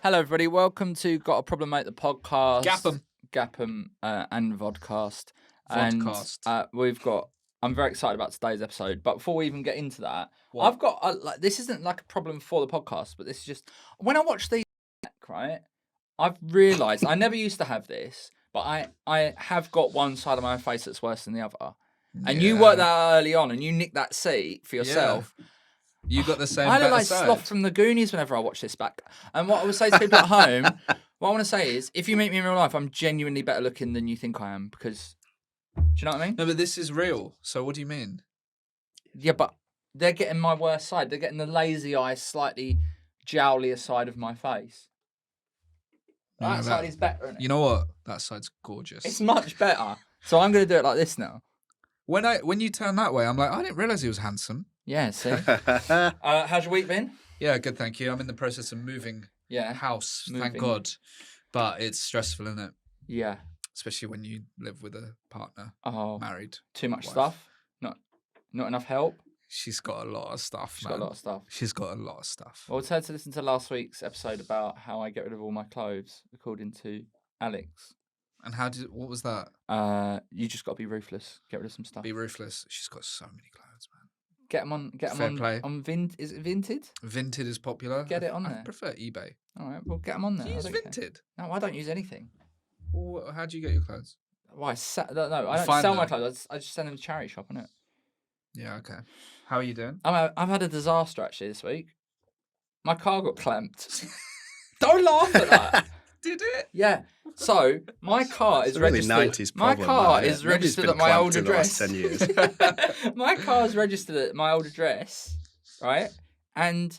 Hello, everybody. Welcome to Gotaproblemmate, the podcast. Gapham. And Vodcast. Vodcast. And I'm very excited about today's episode. But before we even get into that, What? I've got, this isn't like a problem for the podcast, but this is just, when I watch these, right, I've realised, I never used to have this, but I have got one side of my face that's worse than the other. And you worked that early on, and you nicked that seat for yourself. Yeah. You got the same. I look better like side. Sloth from the Goonies whenever I watch this back. And what I would say to people at home, what I want to say is, if you meet me in real life, I'm genuinely better looking than you think I am. Because, do you know what I mean? No, but this is real. So what do you mean? Yeah, but they're getting my worst side. They're getting the lazy eye, slightly jowlier side of my face. Yeah, That side is better, isn't it? You know what? That side's gorgeous. It's much better. So I'm going to do it like this now. When you turn that way, I'm like, I didn't realise he was handsome. Yeah, see? How's your week been? Yeah, good, thank you. I'm in the process of moving house, thank God. But it's stressful, isn't it? Yeah. Especially when you live with a partner, married. Too much wife. stuff? Not enough help? She's got a lot of stuff, She's got a lot of stuff. She's got a lot of stuff. Well, tell her to listen to last week's episode about how I get rid of all my clothes, according to Alex. And what was that? You just got to be ruthless. Get rid of some stuff. Be ruthless. She's got so many clothes, man. Get them on. Fair play. Is it Vinted? Vinted is popular. Get it on there. I prefer eBay. All right, well, get them on there. Do you use Vinted? No, I don't use anything. Well, how do you get your clothes? Well, I don't sell my clothes. I just send them to charity shop, innit? Yeah, okay. How are you doing? I've had a disaster actually this week. My car got clamped. Don't laugh at that. Did it? Yeah. So my car is really registered. 90s My problem, car that, is yeah. registered Nobody's at been my old clamped in the last address. 10 years. My car is registered at my old address, right? And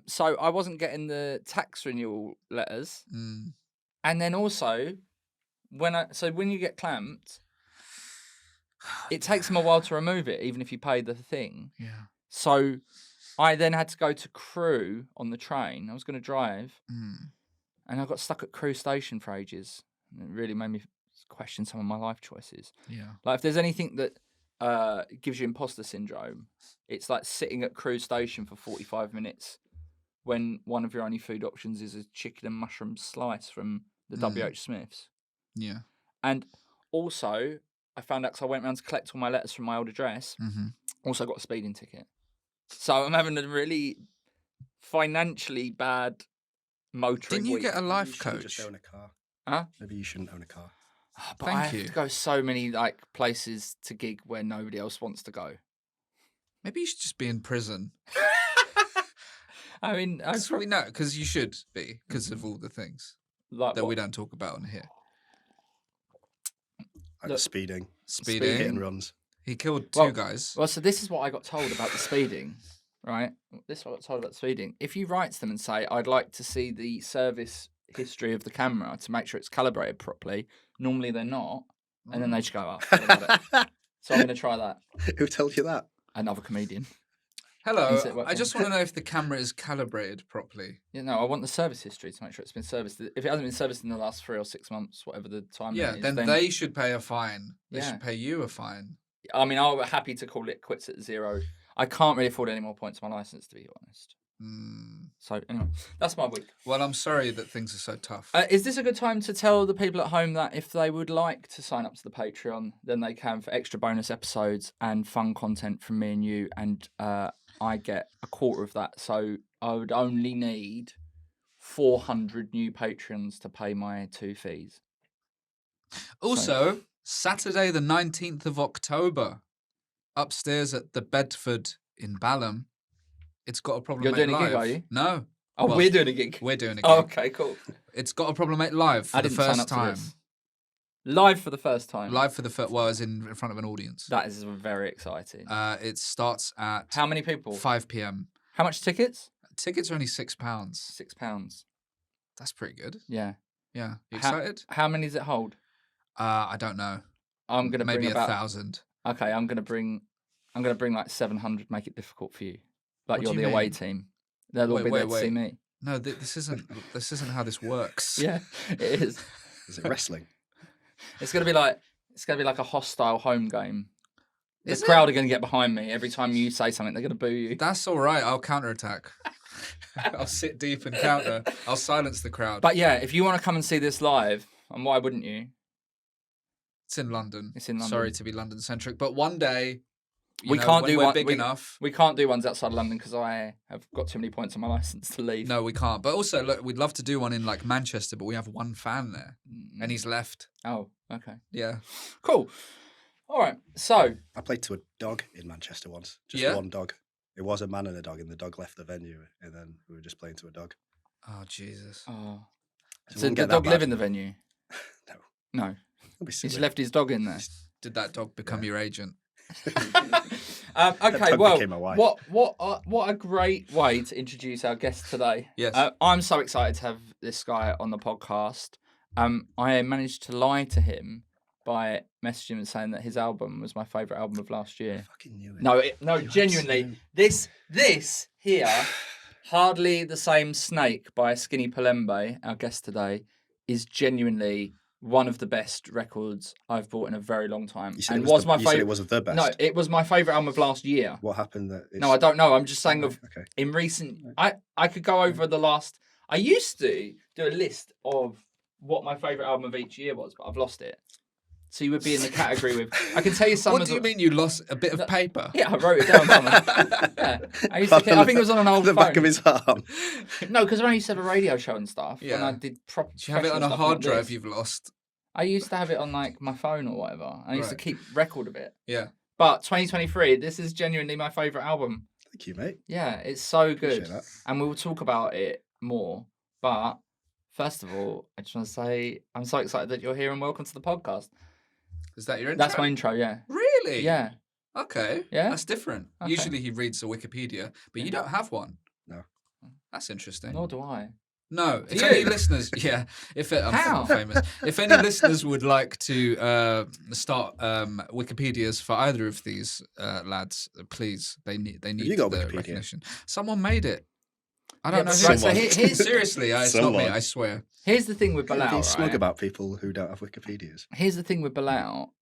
so I wasn't getting the tax renewal letters. Mm. And then also, when you get clamped, it takes them a while to remove it, even if you pay the thing. Yeah. So I then had to go to Crewe on the train. I was going to drive. And I got stuck at Crewe station for ages. And it really made me question some of my life choices. Yeah. Like, if there's anything that gives you imposter syndrome, it's like sitting at Crewe station for 45 minutes when one of your only food options is a chicken and mushroom slice from the WH Smith's. Yeah. And also, I found out because I went around to collect all my letters from my old address, also got a speeding ticket. So I'm having a really financially bad motoring Didn't you week. get a life You coach? just own a car. Huh? Maybe you shouldn't own a car. But Thank I have you. to go so many like places to gig where nobody else wants to go. Maybe you should just be in prison. I mean, Because you should be, because of all the things like that what? we don't talk about on here. Like Look, speeding. Speeding. Hit and runs. He killed two guys. Well, so this is what I got told about the speeding, right? This is what I got told about the speeding. If you write to them and say, I'd like to see the service history of the camera to make sure it's calibrated properly, normally they're not, and then they just go, oh, forget about it. So I'm going to try that. Who told you that? Another comedian. Hello, Is it what- I just want to know if the camera is calibrated properly. Yeah, no, I want the service history to make sure it's been serviced. If it hasn't been serviced in the last 3 or 6 months, whatever the time Yeah, is, then they should pay a fine. They Yeah. should pay you a fine. I mean, I'm happy to call it quits at 0. I can't really afford any more points on my license, to be honest. So anyway, that's my week. Well, I'm sorry that things are so tough. Is this a good time to tell the people at home that if they would like to sign up to the Patreon, then they can for extra bonus episodes and fun content from me and you, and I get a quarter of that. So I would only need 400 new patrons to pay my 2 fees. Also, Saturday the 19th of October, upstairs at the Bedford in Balham, it's got a problem. You're doing live. a gig, are you? No. Oh, Well, we're doing a gig. We're doing a gig. Oh, okay, cool. It's got a problem live for I the didn't sign first up to time. this. Live for the first time. Live for the first, well, as in front of an audience. That is very exciting. It starts at How many people? 5 p.m. How much tickets? Tickets are only £6. £6. That's pretty good. Yeah. Yeah. You excited? How many does it hold? I don't know. I'm gonna maybe bring about 1,000. Okay, I'm gonna bring like 700. Make it difficult for you. Like What you're do the you away mean? team. They'll all be there to see me. No, this isn't how this works. Yeah, it is. Is it wrestling? It's gonna be like a hostile home game. The Is it? crowd are going to get behind me. Every time you say something, they're going to boo you. That's all right. I'll counterattack. I'll sit deep and counter. I'll silence the crowd. But yeah, if you want to come and see this live, and why wouldn't you? It's in London. It's in London. Sorry to be London centric, but one day We can't when do we're one. big enough. We can't do ones outside of London because I have got too many points on my license to leave. No, we can't. But also, look, we'd love to do one in like Manchester, but we have one fan there, and he's left. Oh, okay. Yeah. Cool. All right. So I played to a dog in Manchester once. Just Yeah? one dog. It was a man and a dog, and the dog left the venue, and then we were just playing to a dog. Oh Jesus. oh. So So wouldn't the get that dog bad. live in the venue? No. No. Don't be He's silly. left his dog in there. Did that dog become your agent? Okay, dog well, became my wife. what a great way to introduce our guest today. Yes. I'm so excited to have this guy on the podcast. I managed to lie to him by messaging him and saying that his album was my favourite album of last year. Fucking knew it. No, You genuinely, absolute- this here, Hardly the Same Snake by SkinnyPelembe, our guest today, is genuinely one of the best records I've bought in a very long time. You said And it was my you said favourite. it was the best. No, it was my favourite album of last year. What happened? That No, I don't know. I'm just saying of Okay. in recent. I could go over the last. I used to do a list of what my favourite album of each year was, but I've lost it. So you would be in the category with. I can tell you some. What of do you the- mean you lost a bit of paper? Yeah, I wrote it down somewhere. Yeah, I used to. I think it was on an old the phone. back of his arm. No, because I used to have a radio show and stuff. And Yeah. I did proper. Do you have it on a professional stuff hard like drive this. you've lost? I used to have it on like my phone or whatever. I used to Right. keep record of it. Yeah. But 2023, this is genuinely my favourite album. Thank you, mate. Yeah, it's so good. Appreciate that. And we will talk about it more. But first of all, I just want to say I'm so excited that you're here and welcome to the podcast. Is that your intro? That's my intro, yeah. Really? Yeah. Okay. Yeah? That's different. Okay. Usually he reads the Wikipedia, but you don't have one. No. That's interesting. Nor do I. No. If you? any listeners, I'm How? not famous. If any listeners would like to start Wikipedias for either of these lads, please, they need you got the Wikipedia? recognition. Someone made it. I don't know who. Right, so Someone. here's, Seriously, it's not me. Someone. I swear. here's the thing with Being Bilal, smug right? about people who don't have Wikipedias. Here's the thing with Bilal.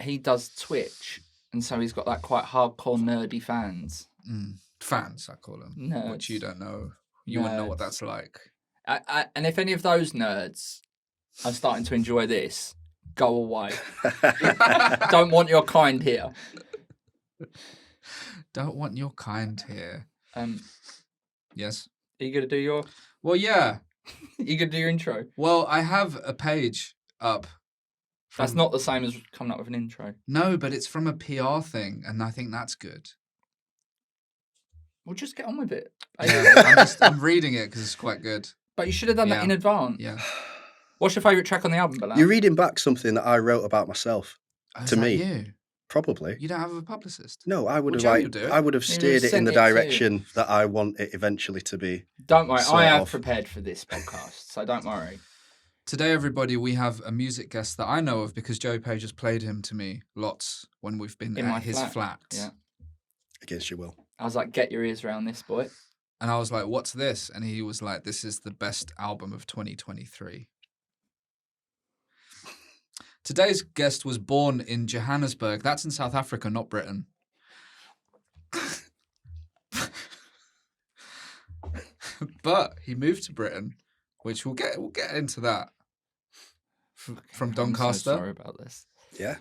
He does Twitch, and so he's got like quite hardcore nerdy fans. Fans, I call them. Nerds. Which you don't know. You wouldn't know what Nerds. that's like. And if any of those nerds are starting to enjoy this, go away. Don't want your kind here. Don't want your kind here. Yes. Are you gonna do your? Well, yeah. You gonna do your intro? Well, I have a page up. That's not the same as coming up with an intro. No, but it's from a PR thing, and I think that's good. Well, just get on with it. Yeah, I'm reading it because it's quite good. But you should have done that Yeah. in advance. Yeah. What's your favourite track on the album, Bilal? You're reading back something that I wrote about myself. Oh, is To that me. you? Probably. You don't have a publicist. No, I would Well, have Joe will do it. I would have He steered it in sent the it to you. direction that I want it eventually to be. Don't worry, Sort I have of. prepared for this podcast, so don't worry. Today, everybody, we have a music guest that I know of because Joey Page has played him to me lots when we've been In at my his flat. flat. Yeah. Against your will. I was like, get your ears around this, boy. And I was like, what's this? And he was like, this is the best album of 2023. Today's guest was born in Johannesburg. That's in South Africa, not Britain. But he moved to Britain, which we'll get into that. From I'm Doncaster. so sorry about this. Yeah.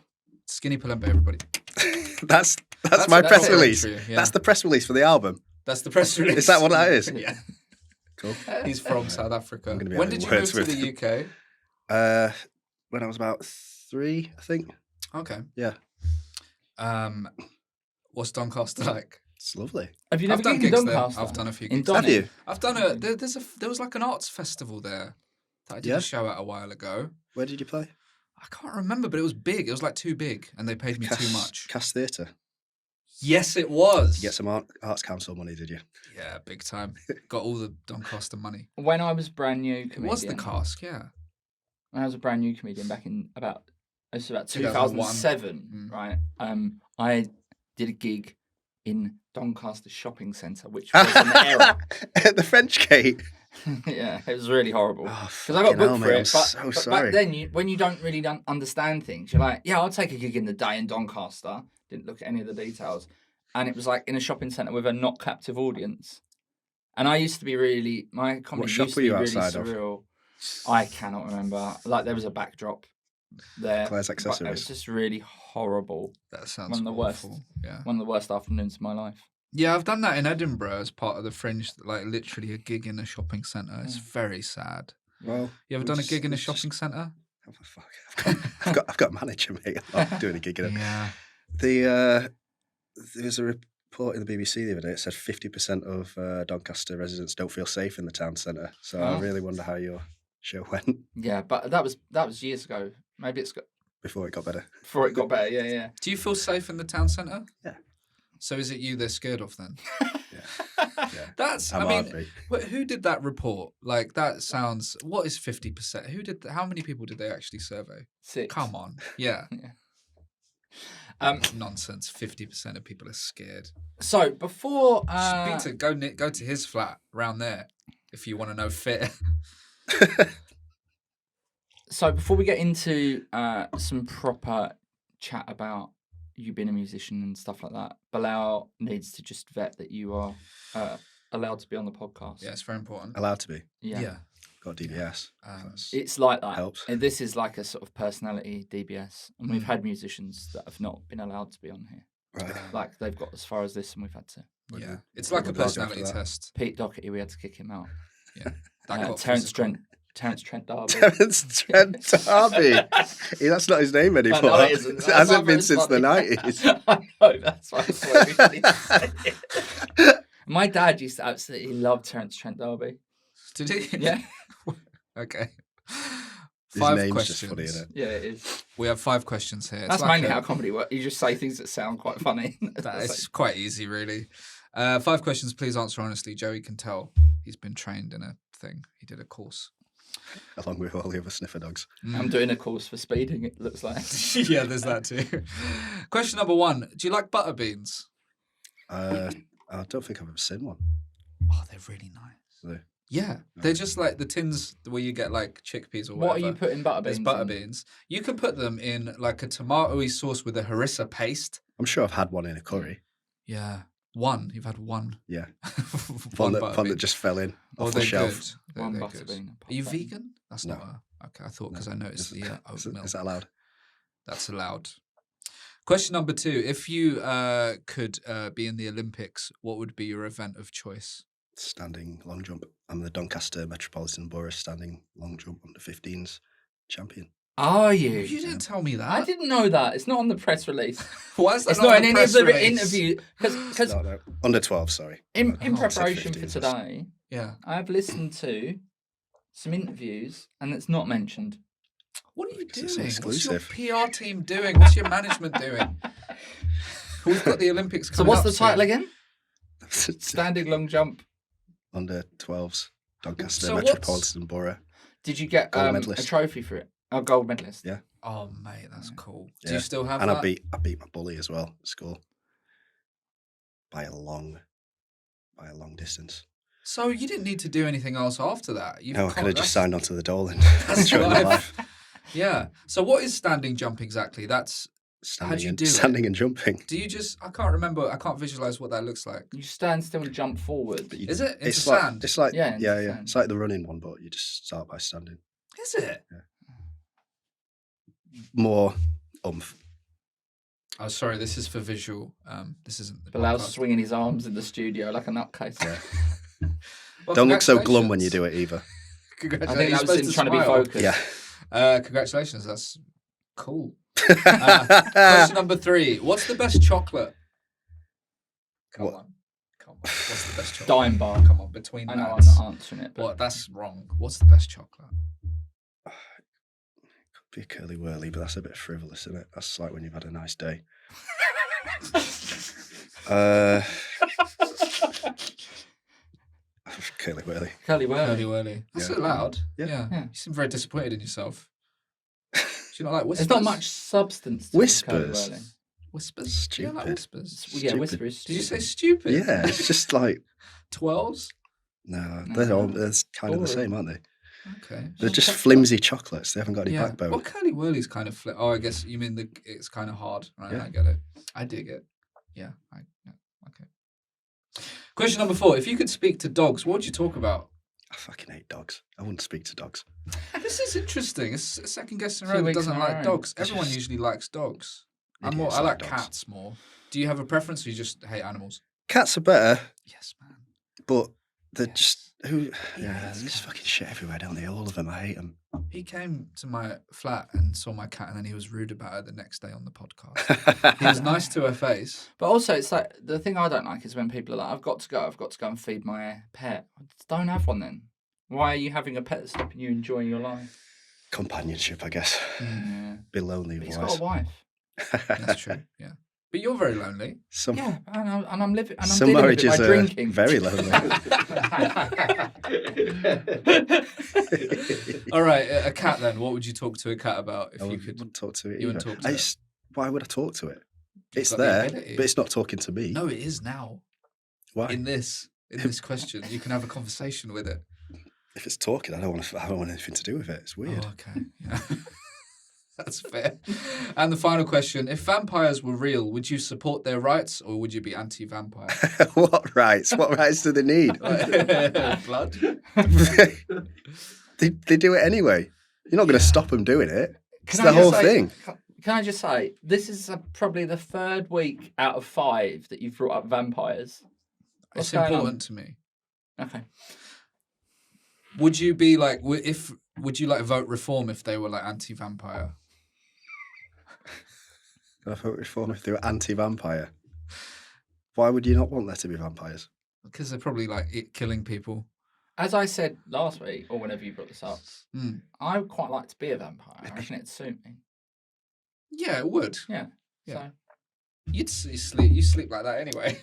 SkinnyPelembe, everybody. That's my press it, release. yeah. That's the press release for the album. That's the press release. Is that what that is? Yeah. Cool. He's from South Africa. I'm gonna be When having did you move words to with the UK? When I was about 3, I think. Okay. Yeah. What's Doncaster like? It's lovely. Have you never I've done gigged in gigs there. Doncaster? I've done a few In gigs. Donny? Have you? I've done there was like an arts festival there that I did Yeah? a show at a while ago. Where did you play? I can't remember, but it was big. It was like too big, and they paid me too much. Cass Theatre. Yes, it was. Did you get some Arts Council money, did you? Yeah, big time. Got all the Doncaster money. When I was brand new It comedian. was the cask, yeah. When I was a brand new comedian back in about 2001. 2007, right? I did a gig in Doncaster Shopping Centre, which was an error. At the French Gate. Yeah, it was really horrible. Oh, Because I got fucking hell, booked for mate, it. I'm But, so but sorry. back then, when you don't really understand things, you're like, yeah, I'll take a gig in the day in Doncaster. didn't look at any of the details. And it was like in a shopping centre with a not captive audience. And I used to be really, my comedy What shop used to were be you really outside of? surreal. I cannot remember. Like there was a backdrop there. Claire's but It Accessories. was just really horrible. That sounds One of the worst. awful. Yeah. One of the worst afternoons of my life. Yeah, I've done that in Edinburgh as part of the Fringe, like literally a gig in a shopping centre. It's very sad. Well, You ever we done a just- gig in a we just- shopping centre? Oh, for fuck. I've got a manager, mate. I'm not doing a gig in it. Yeah. There was a report in the BBC the other day. It said 50% of Doncaster residents don't feel safe in the town centre. So I Oh. really wonder how your show went Yeah, but that was years ago. Maybe it's got before it got better. before it got better. Yeah. Do you feel safe in the town centre? Yeah. So is it you they're scared of then? Yeah. That's, I'm I mean, heartbeat. who did that report? Like, that sounds, what is 50%? How many people did they actually survey? 6. Come on. Yeah. Yeah. Nonsense. 50% of people are scared. So before Go to his flat round there if you want to know fit. So before we get into some proper chat about you being a musician and stuff like that, Bilal needs to just vet that you are allowed to be on the podcast. Yeah, it's very important. Allowed to be. Yeah. Got DBS. That's- It's like that. Helps. And this is like a sort of personality DBS. And we've Mm. had musicians that have not been allowed to be on here. right. Like they've got as far as this and we've had to. Yeah. It's what like a would they do after personality that? test. Pete Doherty, we had to kick him out. Yeah. That got Terence physical. Trent D'Arby. Terence Trent D'Arby. That's not his name anymore. No, it isn't. It That's hasn't why been it's since the funny. 90s. I know, that's why it's so funny to say it. My dad used to absolutely love Terence Trent D'Arby. Did he? Yeah. Okay. His 5 name's questions. just funny, isn't it? Yeah, it is. We have 5 questions here. That's It's like mainly a- how comedy works. You just say things that sound quite funny. That is quite easy, really. 5 questions. Please answer honestly. Joey can tell he's been trained in a thing. He did a course. Along with all the other sniffer dogs. I'm doing a course for speeding, it looks like. Yeah, there's that too. Question number 1. Do you like butter beans? I don't think I've ever seen one. Oh, they're really nice. They- Yeah, they're just like the tins where you get like chickpeas or whatever. What are you putting butter beans There's butter in? beans. You can put them in like a tomatoey sauce with a harissa paste. I'm sure I've had one in a curry. Yeah. One. You've had one. Yeah. One One butter that bean. just fell in Oh, off the they're shelf. good. They're- One they're butter good. bean. Are you vegan? That's No. not a... Okay, I thought because No. I noticed the Is, oat milk. is that allowed? That's allowed. Question number 2. If you could be in the Olympics, what would be your event of choice? Standing long jump. I'm the Doncaster Metropolitan Borough standing long jump under 15s champion. Are you? You didn't tell me that. I didn't know that. It's not on the press release. Why is that It's not on in the any of press the release? interview. Because No, under 12, sorry. in Oh, I said preparation for 15s. today, Yeah. I've listened to some interviews and it's not mentioned. What are you Because it's doing? exclusive. What's your PR team doing? What's your management doing? We've got the Olympics So coming what's up the title soon. again? Standing long jump. Under 12s, Doncaster So Metropolitan Borough. Did you get Gold a medalist. trophy for it? Oh, gold medalist. Yeah. Oh, mate, that's cool. Do Yeah. you still have And that? I beat my bully as well at school by a long distance. So you didn't need to do anything else after that. You've No, I could have just signed onto the dole and That's enjoyed my life. life. Yeah. So what is standing jump exactly? That's Standing, you and, do it? standing and jumping. do you just? I can't remember. I can't visualize what that looks like. You stand still and jump forward. But you- Is it into It's like sand? it's like Yeah, yeah, into yeah. sand. It's like the running one, but you just start by standing. Is it? More oomph. Oh, sorry. This is for visual. This isn't. The Bilal's podcast. swinging his arms in the studio like a nutcase. Yeah. Well, Don't look so glum when you congratulations. do it either. I Congratulations. think You're that was supposed him to trying to be smile. focused. Yeah. Congratulations. That's cool. Question number 3. What's the best chocolate? Come What? on. What's the best chocolate? Dime bar. Come on, between I know I'm nuts. not answering it. But What? That's wrong. What's the best chocolate? Could be a curly whirly, but that's a bit frivolous, isn't it? That's like when you've had a nice day. Curly whirly. Curly Curly whirly. whirly. That's Yeah. allowed. Yeah. Yeah. Yeah. You seem very disappointed in yourself. Do you not like whispers? There's not much substance to curly Whispers? whirly. Whispers? Do you not like Stupid. whispers? Yeah, Stupid. whispers. Did you say stupid? Yeah, it's just like 12s? no, No, they're all no. they're kind of the Boring. same, aren't they? Okay. They're just flimsy chocolates. They haven't got any backbone. Well, Curly Whirly's kind of flip. Oh, I guess you mean it's kind of hard. Right, Yeah. I get it. I dig it. Yeah. Okay. Question number 4. If you could speak to dogs, what would you talk about? I fucking hate dogs. I wouldn't speak to dogs. This is interesting. It's a second guest in a 2 row that weeks doesn't in a like row. dogs. It's Everyone just usually likes dogs. I idiots like dogs. cats more. Do you have a preference, or you just hate animals? Cats are better, Yes, man. but they're Yes. just Yes. there's just fucking shit everywhere, don't they? All of them. I hate them. He came to my flat and saw my cat, and then he was rude about her the next day on the podcast. He was nice to her face. But also, it's like the thing I don't like is when people are like, I've got to go and feed my pet. Don't have one then. Why are you having a pet that's stopping you enjoying your life? Companionship, I guess. Yeah. Be lonely But he's otherwise. got a wife. That's true. Yeah, but you're very lonely. Some Yeah, and I'm living. And I'm some dealing with it marriages by are drinking. very lonely. All right, a cat then. What would you talk to a cat about if I you wouldn't could? talk to it. You wouldn't either. talk to I it? just- why would I talk to it? You've It's got the there, ability. but it's not talking to me. No, it is now. Why? In this question, you can have a conversation with it. If it's talking, I don't want anything to do with it. It's weird. Oh, okay. Yeah. That's fair. And the final question: if vampires were real, would you support their rights, or would you be anti-vampire? What rights? What rights do they need? Blood. they do it anyway. You're not going to stop them doing it. It's Can the I just whole say- thing. Can I just say, this is probably the 3rd week out of 5 that you've brought up vampires. What's It's going on? important to me. Okay. Would you be like, would you like vote reform if they were like anti-vampire? I vote reform if they were anti-vampire. Why would you not want there to be vampires? Because they're probably like killing people. As I said last week, or whenever you brought this up, Mm. I would quite like to be a vampire. I reckon it'd suit me. Yeah, it would. Yeah. Yeah. So, You sleep like that anyway.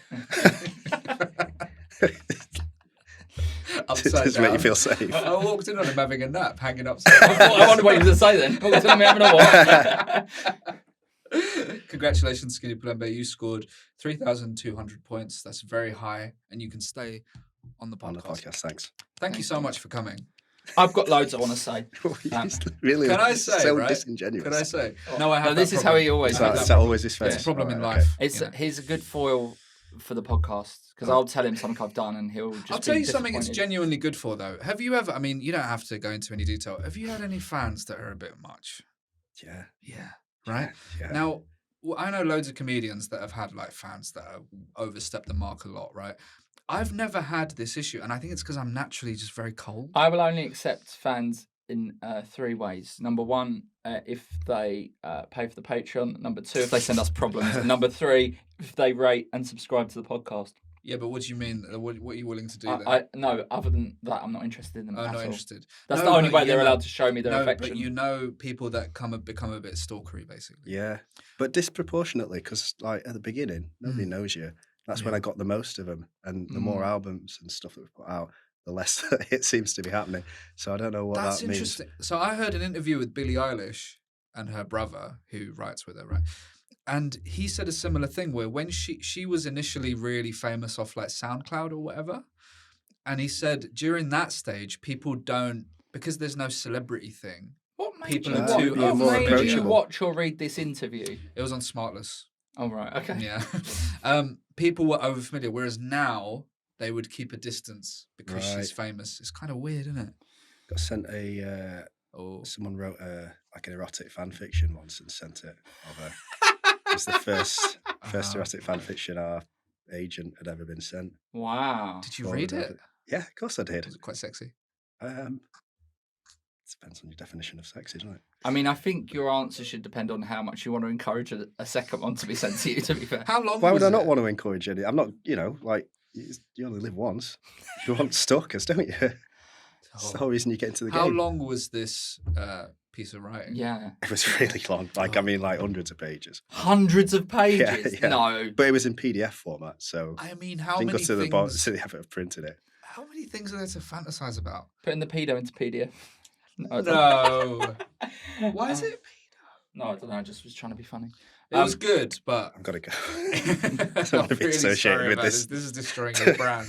Upside Does it make you down. feel safe? I walked in on him having a nap, hanging upside down. I wonder what you were going to say then. What was me having a what? Congratulations, SkinnyPelembe. You scored 3,200 points. That's very high, and you can stay on the podcast. On the podcast, thanks. Thank you so much for coming. I've got loads I want to say. It's really Can I say, so right? disingenuous. Can I say? No, I have. No, this that is how problem. he always Is I have that, does is that. that always his face? It's a problem in Right, life. It's you know. he's a good foil for the podcast because I'll tell him something I've done and he'll just. I'll tell be you something it's disappointed. genuinely good for, though. Have you ever, I mean, you don't have to go into any detail. Have you had any fans that are a bit much? Yeah. Yeah. Right? Yeah. Now, I know loads of comedians that have had like fans that have overstepped the mark a lot, right? I've never had this issue, and I think it's because I'm naturally just very cold. I will only accept fans in 3 ways. Number 1, if they pay for the Patreon. Number 2, if they send us problems. And number 3, if they rate and subscribe to the podcast. Yeah, but what do you mean? What are you willing to do then? No, other than that, I'm not interested in them. Oh, at not all. interested. That's No, the only but way they're you know- allowed to show me their No, affection. but you know people that become a bit stalkery, basically. Yeah. But disproportionately, because like at the beginning, nobody Mm. knows you. That's when Yeah. I got the most of them. And the more Mm. albums and stuff that we've put out, the less it seems to be happening. So I don't know what That's that means. interesting. So I heard an interview with Billie Eilish and her brother, who writes with her, right? And he said a similar thing where when she was initially really famous off like SoundCloud or whatever, and he said during that stage people don't, because there's no celebrity thing. What made people you, are watch, too- what more made you approachable. watch or read this interview? It was on Smartless. Oh, right, okay. Yeah. People were over familiar, whereas now they would keep a distance because she's famous. It's kind of weird, isn't it? Got sent a Oh. someone wrote like an erotic fan fiction once and sent it over. It's the first erotic fan fiction our agent had ever been sent. Wow. Did you read it? Yeah, of course I did. Was it quite sexy? Depends on your definition of sexy, doesn't it? I mean, I think your answer should depend on how much you want to encourage a second one to be sent to you, to be fair. How long Why would was I not it? want to encourage any? I'm not, like, you only live once. You want stalkers, don't you? That's the whole reason you get into the How game. long was this piece of writing? Yeah. It was really long. Like, I mean, like hundreds of pages. Hundreds of pages? Yeah. No. But it was in PDF format, so I mean, I how didn't many go to the things? bottom to the effort of printing it. How many things are there to fantasize about? Putting the pedo into PDF. No. I don't- No. Why is it? No, I don't know. I just was trying to be funny. It was good, but I've got to go. I'm I want to be really associated sorry with about this. this. This is destroying your brand.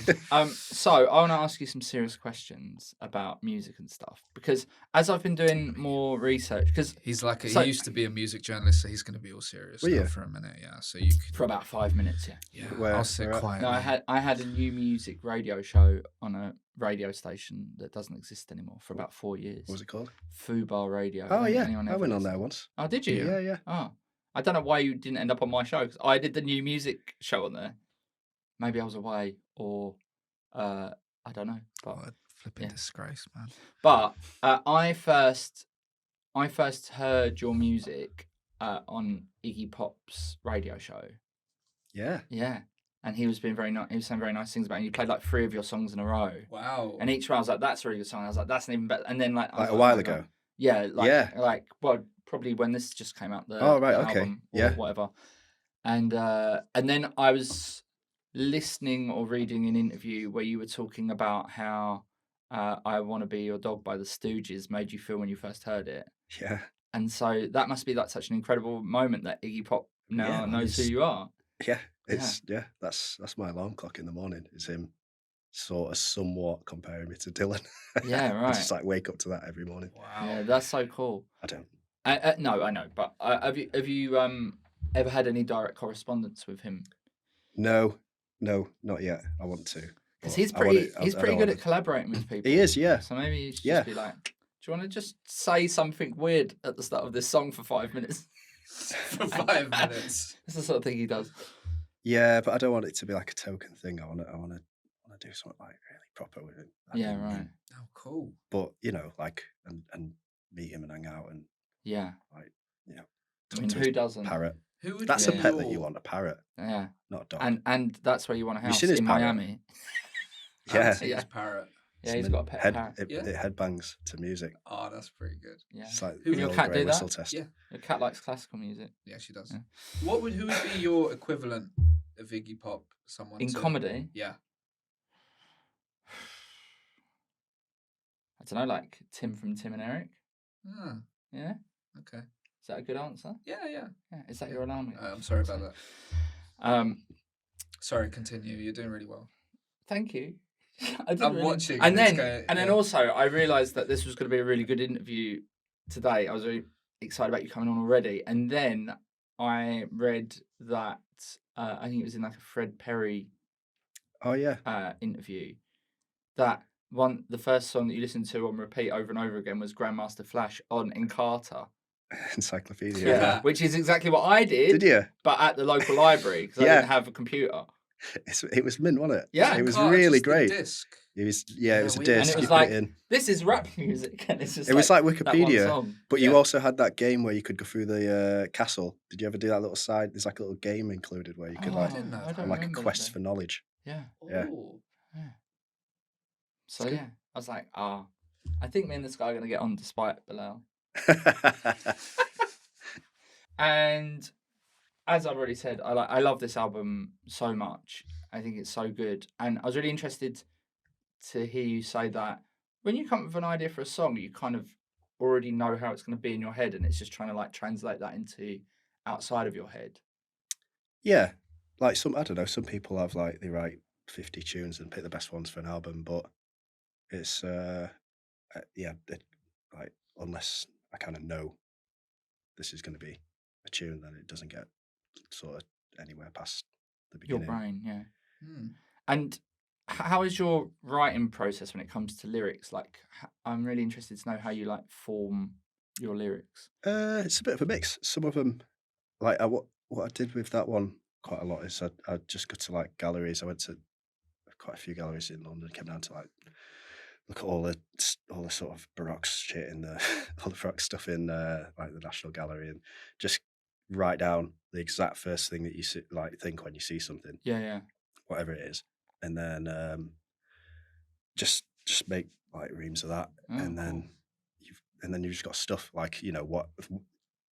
So I want to ask you some serious questions about music and stuff, because as I've been doing more research, because He's like So- he used to be a music journalist, so he's going to be all serious Will now you? for a minute. Yeah, so you for about 5 minutes, yeah, Where- I'll sit where at? quietly. No, I had a new music radio show on a radio station that doesn't exist anymore for about 4 years. What was it called? Fubar Radio. Oh, yeah. Anyone I ever went on listen? there once. Oh, did you? Yeah, yeah. Oh, I don't know why you didn't end up on my show, because I did the new music show on there. Maybe I was away, or I don't know. But What a flipping yeah. disgrace, man. But I first heard your music on Iggy Pop's radio show. Yeah. Yeah, and he was being very nice. He was saying very nice things about it. And you played like 3 of your songs in a row. Wow. And each one I was like, "That's a really good song." I was like, "That's an even better." And then like I was Like a while "Oh my ago. God." Yeah, Yeah. like well, probably when this just came out. The Oh, right, the okay. album or Yeah. whatever. And then I was listening or reading an interview where you were talking about how "I Want to Be Your Dog" by the Stooges made you feel when you first heard it. Yeah. And so that must be like such an incredible moment that Iggy Pop now Yeah, man, knows who it's- you are. Yeah. That's my alarm clock in the morning. Is him sort of somewhat comparing me to Dylan. Yeah, I just right. like wake up to that every morning. Wow. Yeah, that's so cool. I don't. No, I know, but have you ever had any direct correspondence with him? No, not yet. I want to. Because but he's I want pretty it- I he's don't pretty good want at it. collaborating with people. He is, yeah. So maybe you should Yeah. just be like, "Do you want to just say something weird at the start of this song for 5 minutes?" For 5 minutes. That's the sort of thing he does. Yeah, but I don't want it to be like a token thing. I want to do something like really proper with it. Yeah, right. Oh, cool. But like and meet him and hang out and Yeah. like I talk mean, to who his doesn't? parrot. Who would That's be a pet that your- you want, a parrot, Yeah. not a dog. And that's where you want a You house seen his in parrot? Miami. Yeah. Anti's Yeah. parrot. Yeah, he's Some got a pet head, parrot. It, Yeah. it headbangs to music. Oh, that's pretty good. Yeah. It's like Who the would your old cat grey do whistle that? test. Yeah. Your cat likes classical music. Yeah, she does. Yeah. Who would be your equivalent of Iggy Pop? Someone In to- comedy, Yeah. I don't know, like Tim from Tim and Eric. Ah, Yeah. okay. Is that a good answer? Yeah. Yeah. Is that your alarm? I'm sorry about that. Um, Sorry, continue. You're doing really well. Thank you. I didn't I'm really- watching. And it's then, going- and then yeah. also, I realised that this was going to be a really good interview today. I was really excited about you coming on already. And then I read that I think it was in like a Fred Perry Oh yeah. interview that the first song that you listened to on repeat over and over again was Grandmaster Flash on Encarta. Encyclopedia. Yeah. Which is exactly what I did, Did you? but at the local library because I Yeah. didn't have a computer. It was mint, wasn't it? Yeah. It was Carter, really just the great. disc. It was Yeah, it was a weird. disc. And it You was put like- it in. This is rap music, and it's just It was like that one Wikipedia, song. but Yeah. you also had that game where you could go through the castle. Did you ever do that little side? There's like a little game included where you could I like didn't know that. don't like a remember quest that. for knowledge. Yeah. Yeah. Oh. So good. yeah, I was like, I think me and this guy are gonna get on despite Bilal. And as I've already said, I love this album so much. I think it's so good, and I was really interested to hear you say that when you come up with an idea for a song, you kind of already know how it's going to be in your head, and it's just trying to like translate that into outside of your head. Yeah, like I don't know. Some people have like they write 50 tunes and pick the best ones for an album, but it's like unless I kind of know this is going to be a tune, then it doesn't get sort of anywhere past the Your beginning. brain, yeah. Hmm. And how is your writing process when it comes to lyrics? Like, I'm really interested to know how you like form your lyrics. It's a bit of a mix. Some of them, like what I did with that one quite a lot is I just go to like galleries. I went to quite a few galleries in London. Came down to like look at all the sort of Baroque shit in the all the Baroque stuff in like the National Gallery, and just write down the exact first thing that you see, like think when you see something, Yeah. whatever it is, and then just make like reams of that, Oh, and then you've just got stuff like what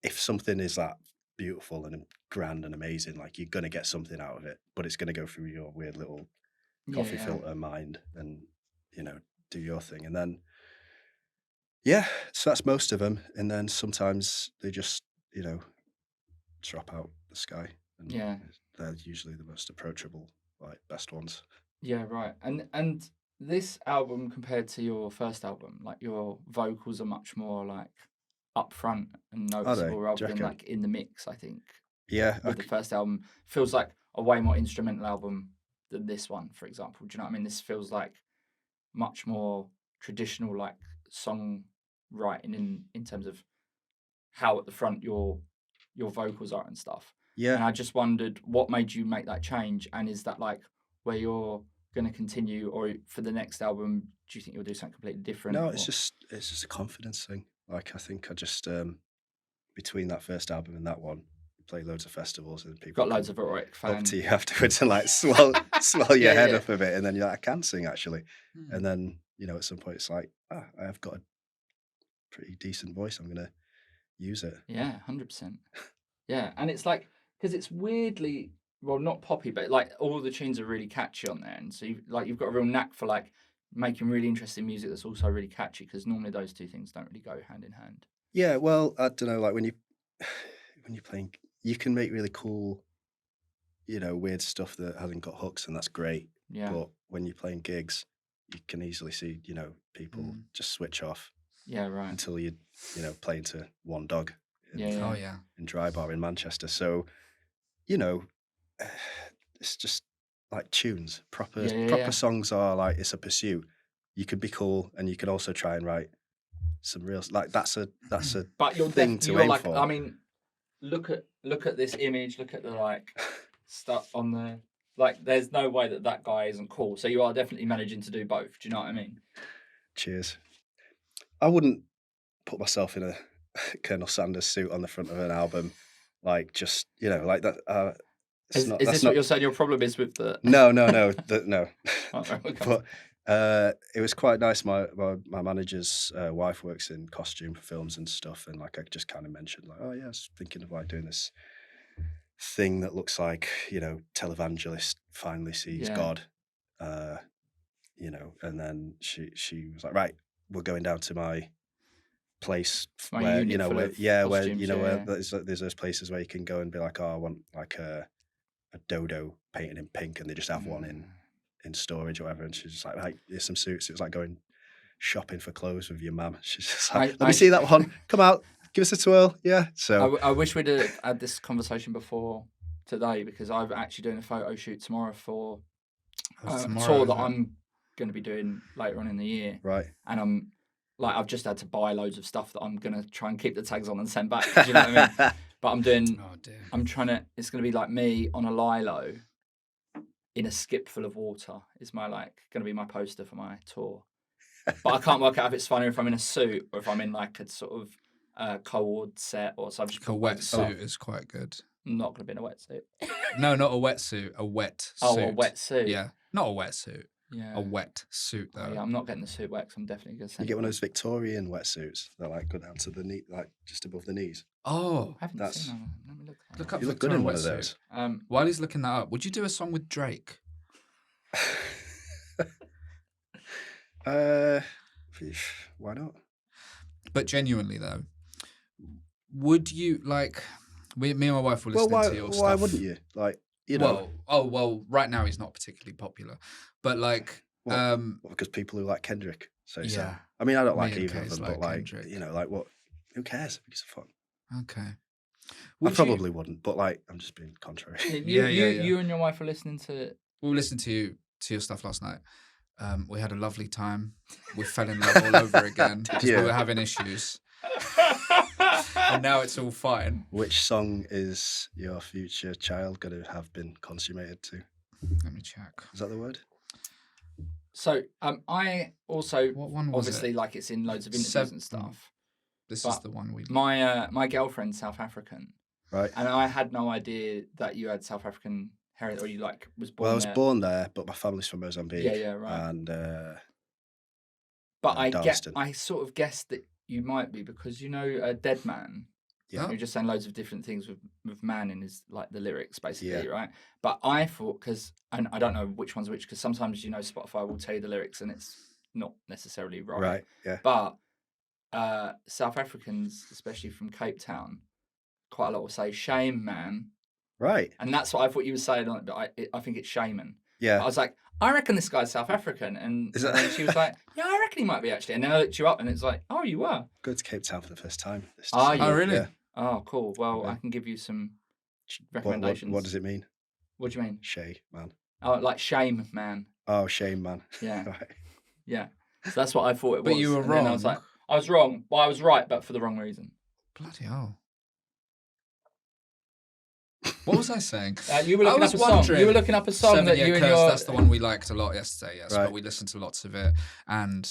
if something is that beautiful and grand and amazing, like you're gonna get something out of it, but it's gonna go through your weird little coffee Yeah. filter mind and do your thing, and then so that's most of them, and then sometimes they just drop out the sky. And Yeah. they're usually the most approachable, like best ones. Yeah, right. And this album compared to your first album, like your vocals are much more like upfront and Are they? noticeable rather Do you than reckon? like in the mix, I think. Yeah, With the first album. Feels like a way more instrumental album than this one, for example. Do you know what I mean? This feels like much more traditional like song writing in terms of how at the front your vocals are and stuff. yeah. And I just wondered what made you make that change, and is that like where you're going to continue, or for the next album, do you think you'll do something completely different? No, or... it's just a confidence thing. Like I think I just between that first album and that one, play loads of festivals and people got loads of erotic up fans. to you afterwards and like swell your Yeah, head yeah. up a bit, and then you're like, I can sing actually. Hmm. And then at some point it's like, I have got a pretty decent voice. I'm gonna use it. Yeah, 100%. Yeah, and it's like because it's weirdly not poppy, but like all the tunes are really catchy on there, and so you've got a real knack for like making really interesting music that's also really catchy. Because normally those two things don't really go hand in hand. Yeah, well, I don't know. Like when you're playing, you can make really cool, weird stuff that hasn't got hooks, and that's great. Yeah. But when you're playing gigs, you can easily see, people just switch off. Yeah, right. Until you play into One Dog. Oh yeah. In Dry Bar in Manchester. So, it's just like tunes. Proper songs are like, it's a pursuit. You could be cool, and you can also try and write some real, like that's a but you're thing to aim like, for. I mean, look at this image. Look at the like stuff on the like. There's no way that guy isn't cool. So you are definitely managing to do both. Do you know what I mean? Cheers. I wouldn't put myself in a Colonel Sanders suit on the front of an album, like just like that. Is this what you're saying? Your problem is with the no. No. Okay. But it was quite nice. My manager's wife works in costume for films and stuff, and like I just kind of mentioned, like, oh yeah, I was thinking of like doing this thing that looks like televangelist finally sees God, and then she was like, right, we're going down to my place where where there's those places where you can go and be like, oh, I want like a dodo painted in pink, and they just have one in storage or whatever. And she's just like, right, here's some suits. It was like going shopping for clothes with your mum. She's just like, let me see that one. Come out, give us a twirl. Yeah. So I wish we'd have had this conversation before today, because I'm actually doing a photo shoot tomorrow for a tour that I'm going to be doing later on in the year. Right. And I've just had to buy loads of stuff that I'm going to try and keep the tags on and send back. Do you know what I mean? But I'm doing, it's going to be like me on a lilo in a skip full of water is my going to be my poster for my tour. But I can't work out if it's funny if I'm in a suit or if I'm in like a sort of cold set, or so I've just a wetsuit is quite good. I'm not going to be in a wetsuit. No, not a wetsuit, a wet suit. Oh, a wetsuit. Yeah, not a wetsuit. Yeah. A wet suit though. Oh, yeah, I'm not getting the suit wet, 'cause I'm definitely going to send you get one of those Victorian wetsuits that like go down to the knee, like just above the knees. Oh, I haven't seen that. Let me look. Look up. You look good in one of those. While he's looking that up, would you do a song with Drake? Why not? But genuinely though, would you like? Me and my wife were listening to your stuff. Why wouldn't you? Like, Well, right now he's not particularly popular, but like, because people who like Kendrick say so. Yeah. I mean, I don't like Me and either of Kay's them, like but like, Kendrick. like what? Who cares? Who gives a fuck? Okay. I probably wouldn't, but like, I'm just being contrary. You and your wife were listening to. We listened to your stuff last night. We had a lovely time. We fell in love all over again because we were having issues. And now it's all fine. Which song is your future child going to have been consummated to? Let me check. Is that the word? So I also what one was obviously it? like it's in loads of interviews and stuff. This is the one we. My girlfriend's South African, right? And I had no idea that you had South African heritage, or you like was born. Well, I was born there, but my family's from Mozambique. Yeah, right. And but I sort of guessed that you might be, because a Dead Man. Yeah, you're just saying loads of different things with man in his like the lyrics basically, right? But I thought and I don't know which one's which, because sometimes Spotify will tell you the lyrics and it's not necessarily right. Right. Yeah. But South Africans, especially from Cape Town, quite a lot will say shame, man. Right. And that's what I thought you were saying on it, but I think it's shaman. Yeah. I was like, I reckon this guy's South African. And Is that- then she was like, yeah, I reckon he might be actually. And then I looked you up and it's like, oh, you were. Go to Cape Town for the first time. This Are December. you? Oh, really? Yeah. Oh, cool. Well, Yeah. I can give you some What recommendations. what does it mean? What do you mean? Shay, man. Oh, like shame, man. Oh, shame, man. Yeah. Right. Yeah. So that's what I thought it was. But you were And then I was wrong. like, I was wrong. Well, I was right, but for the wrong reason. Bloody hell. What was I saying? You were I looking was up a song. wondering. You were looking up a song 7 that Year you and Curse, your... that's the one we liked a lot yesterday, yes. Right. But we listened to lots of it. And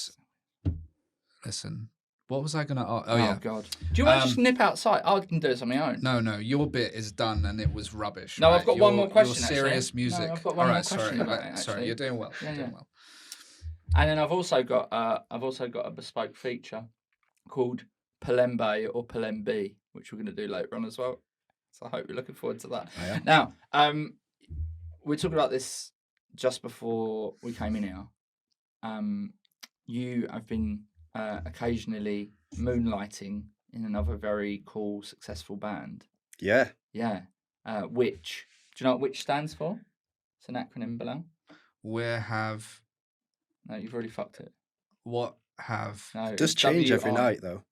listen, what was I going to... Oh, yeah. God. Do you want to just nip outside? I can do this on my own. No, your bit is done and it was rubbish. No, right? I've got one more question, Your serious actually. music. No, I've got one more sorry, question about it, sorry, actually. you're doing well. Yeah, You're doing yeah. well. And then I've also got a bespoke feature called Pelembe or Pelembe, which we're going to do later on as well. So I hope you're looking forward to that. I am. Now, we're talking about this just before we came in here. You have been occasionally moonlighting in another very cool, successful band. Yeah. Yeah. Which. Do you know what which stands for? It's an acronym, Bilal. No, you've already fucked it. What have... No, It does it's change every WI. night, though,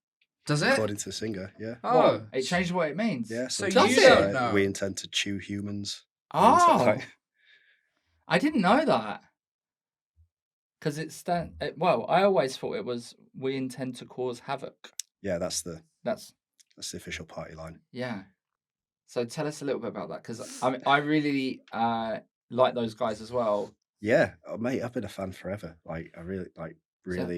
Does it? according to the singer. Yeah. Oh. What? It changed what it means. Yeah. So sometimes you it's don't know. We intend to chew humans. Oh, Like- I didn't know that. Because well, I always thought it was we intend to cause havoc. yeah, that's the That's official party line. yeah. So tell us a little bit about that because I really like those guys as well. Yeah, oh, mate, I've been a fan forever. Like, I really,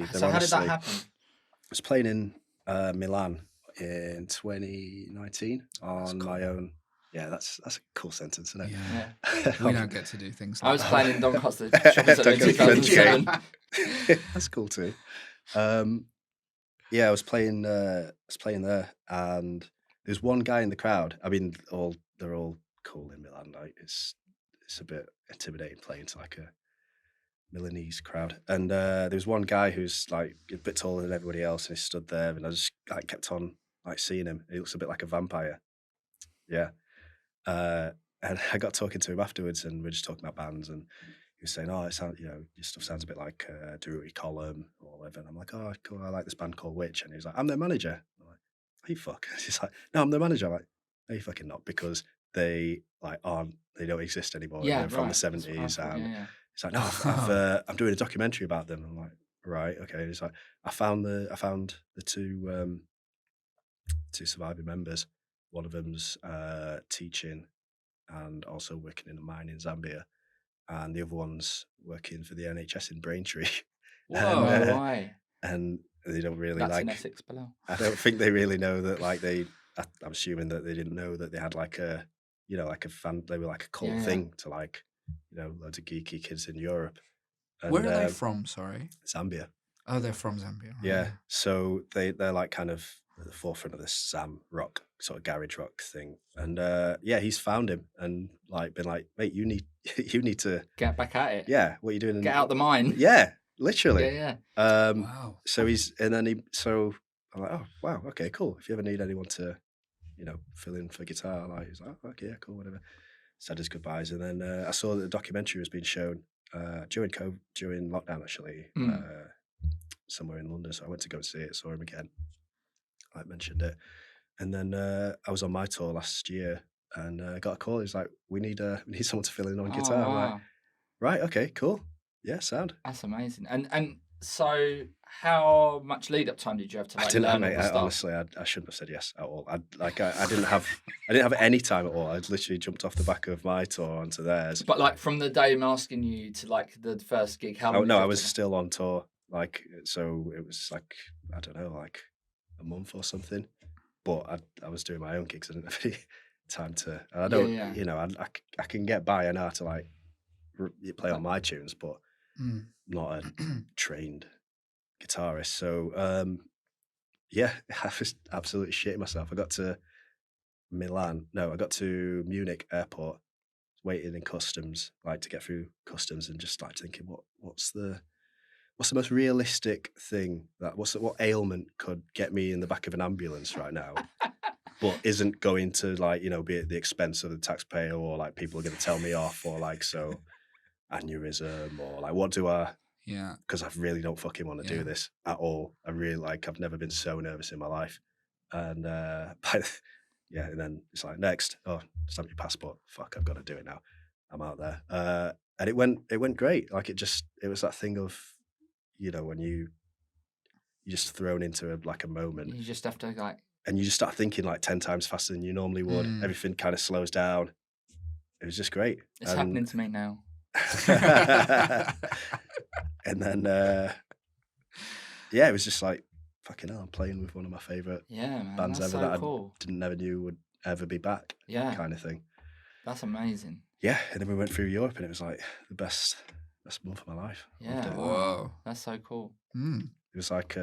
So they're how did that honestly- happen? I was playing in Milan in 2019 on cool. my own. Yeah, that's a cool sentence, isn't it? Yeah. Yeah. We don't get to do things like I was that. playing in Doncaster Shopping Centre in Doncaster, 2007. That's cool too. Yeah, I was playing there, and there's one guy in the crowd. I mean, they're all cool in Milan. Like, it's a bit intimidating playing to like a Milanese crowd. And there was one guy who's like a bit taller than everybody else, and he stood there, and I just like kept on like seeing him. He looks a bit like a vampire. Yeah. And I got talking to him afterwards, and we are just talking about bands, and he was saying, "Oh, it sounds, your stuff sounds a bit like Drury Column or whatever." And I'm like, "Oh, cool. I like this band called Witch." And he was like, "I'm their manager." I'm like, "Oh, you fuck." He's like, "No, I'm their manager." I'm like, "No, you fucking not, because they like they don't exist anymore. Yeah, They're from right. the That's what I '70s." thought, And yeah. he's like, "No, I'm doing a documentary about them." I'm like, "Right, okay." And he's like, I found the two surviving members. One of them's teaching and also working in a mine in Zambia, and the other one's working for the NHS in Braintree. Whoa. And, No way. and they don't really That's in like. Essex below. I don't think they really know that. Like I'm assuming that they didn't know that they had like a, like a fan. They were like a cult Yeah. thing to like, loads of geeky kids in Europe. And, Where are they from, sorry? Zambia. Oh, they're from Zambia. Right. Yeah. So they're like kind of at the forefront of this Zam rock, sort of garage rock thing. And he's found him and like been like, "Mate, you need to Get back at it. yeah, what are you doing?" Get out the mine. Yeah, literally. Yeah. Wow. So I'm like, "Oh, wow, okay, cool. If you ever need anyone to, fill in for guitar," like, he's like, "Oh, okay, yeah, cool, whatever." Said his goodbyes, and then I saw that the documentary was being shown during lockdown, actually, somewhere in London. So I went to go see it, saw him again. I mentioned it, and then I was on my tour last year, and got a call. He's like, "We need someone to fill in on guitar." I'm like, Wow. "Right, okay, cool, yeah, sound." That's amazing. And so how much lead up time did you have to I like didn't have, learn all mate. the stuff? Honestly, I shouldn't have said yes at all. I didn't have any time at all. I literally jumped off the back of my tour onto theirs. But like from the day I'm asking you to like the first gig, how long? Oh did no, you I have was to- still on tour. Like, so it was like, I don't know, like a month or something. But I was doing my own gigs. I didn't have any time to. And I don't, Yeah. I can get by. I know how to like play on my tunes, but Mm. not a trained guitarist. So I was absolutely shitting myself. I got to Munich airport, waiting in customs, like to get through customs, and just like thinking, what's the most realistic thing what ailment could get me in the back of an ambulance right now? but isn't going to like, you know, be at the expense of the taxpayer, or like people are going to tell me off, or like, so aneurysm, or like, what do I, Yeah. because I really don't fucking want to do this at all. I really like, I've never been so nervous in my life. And yeah, and then it's like, next, oh, stamp your passport. Fuck, I've got to do it now. I'm out there. And it went great. Like it was that thing of, you know, when you're just thrown into a moment, You just have to like, and you just start thinking like 10 times faster than you normally would. Everything kind of slows down. It was just great. it's happening to me now. And then, yeah, it was just like, fucking hell, I'm playing with one of my favourite Yeah, man, bands that's ever so that cool. I never knew would ever be back, Yeah, kind of thing. that's amazing. Yeah, and then we went through Europe, and it was like the best month of my life. Loved Yeah, it. Whoa. that's so cool. It was like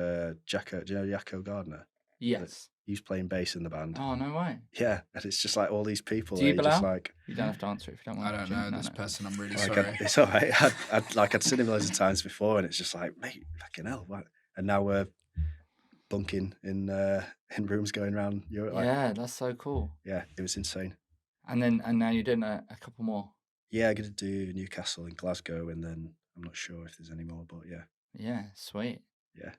Jacko, do you know Jacko Gardner? Yes. He was playing bass in the band. Oh, no way. Yeah, and it's just like all these people. Do you, just Bilal? like, You don't have to answer it if you don't want. I don't know this person. I'm really like sorry. it's all right. I'd seen him loads of times before, and it's just like, mate, fucking hell, what? And now we're bunking in rooms going around Europe. Like, Yeah, that's so cool. yeah, it was insane. And now you're doing a couple more. Yeah, I'm gonna do Newcastle and Glasgow, and then I'm not sure if there's any more, but yeah. Yeah, sweet. Yeah.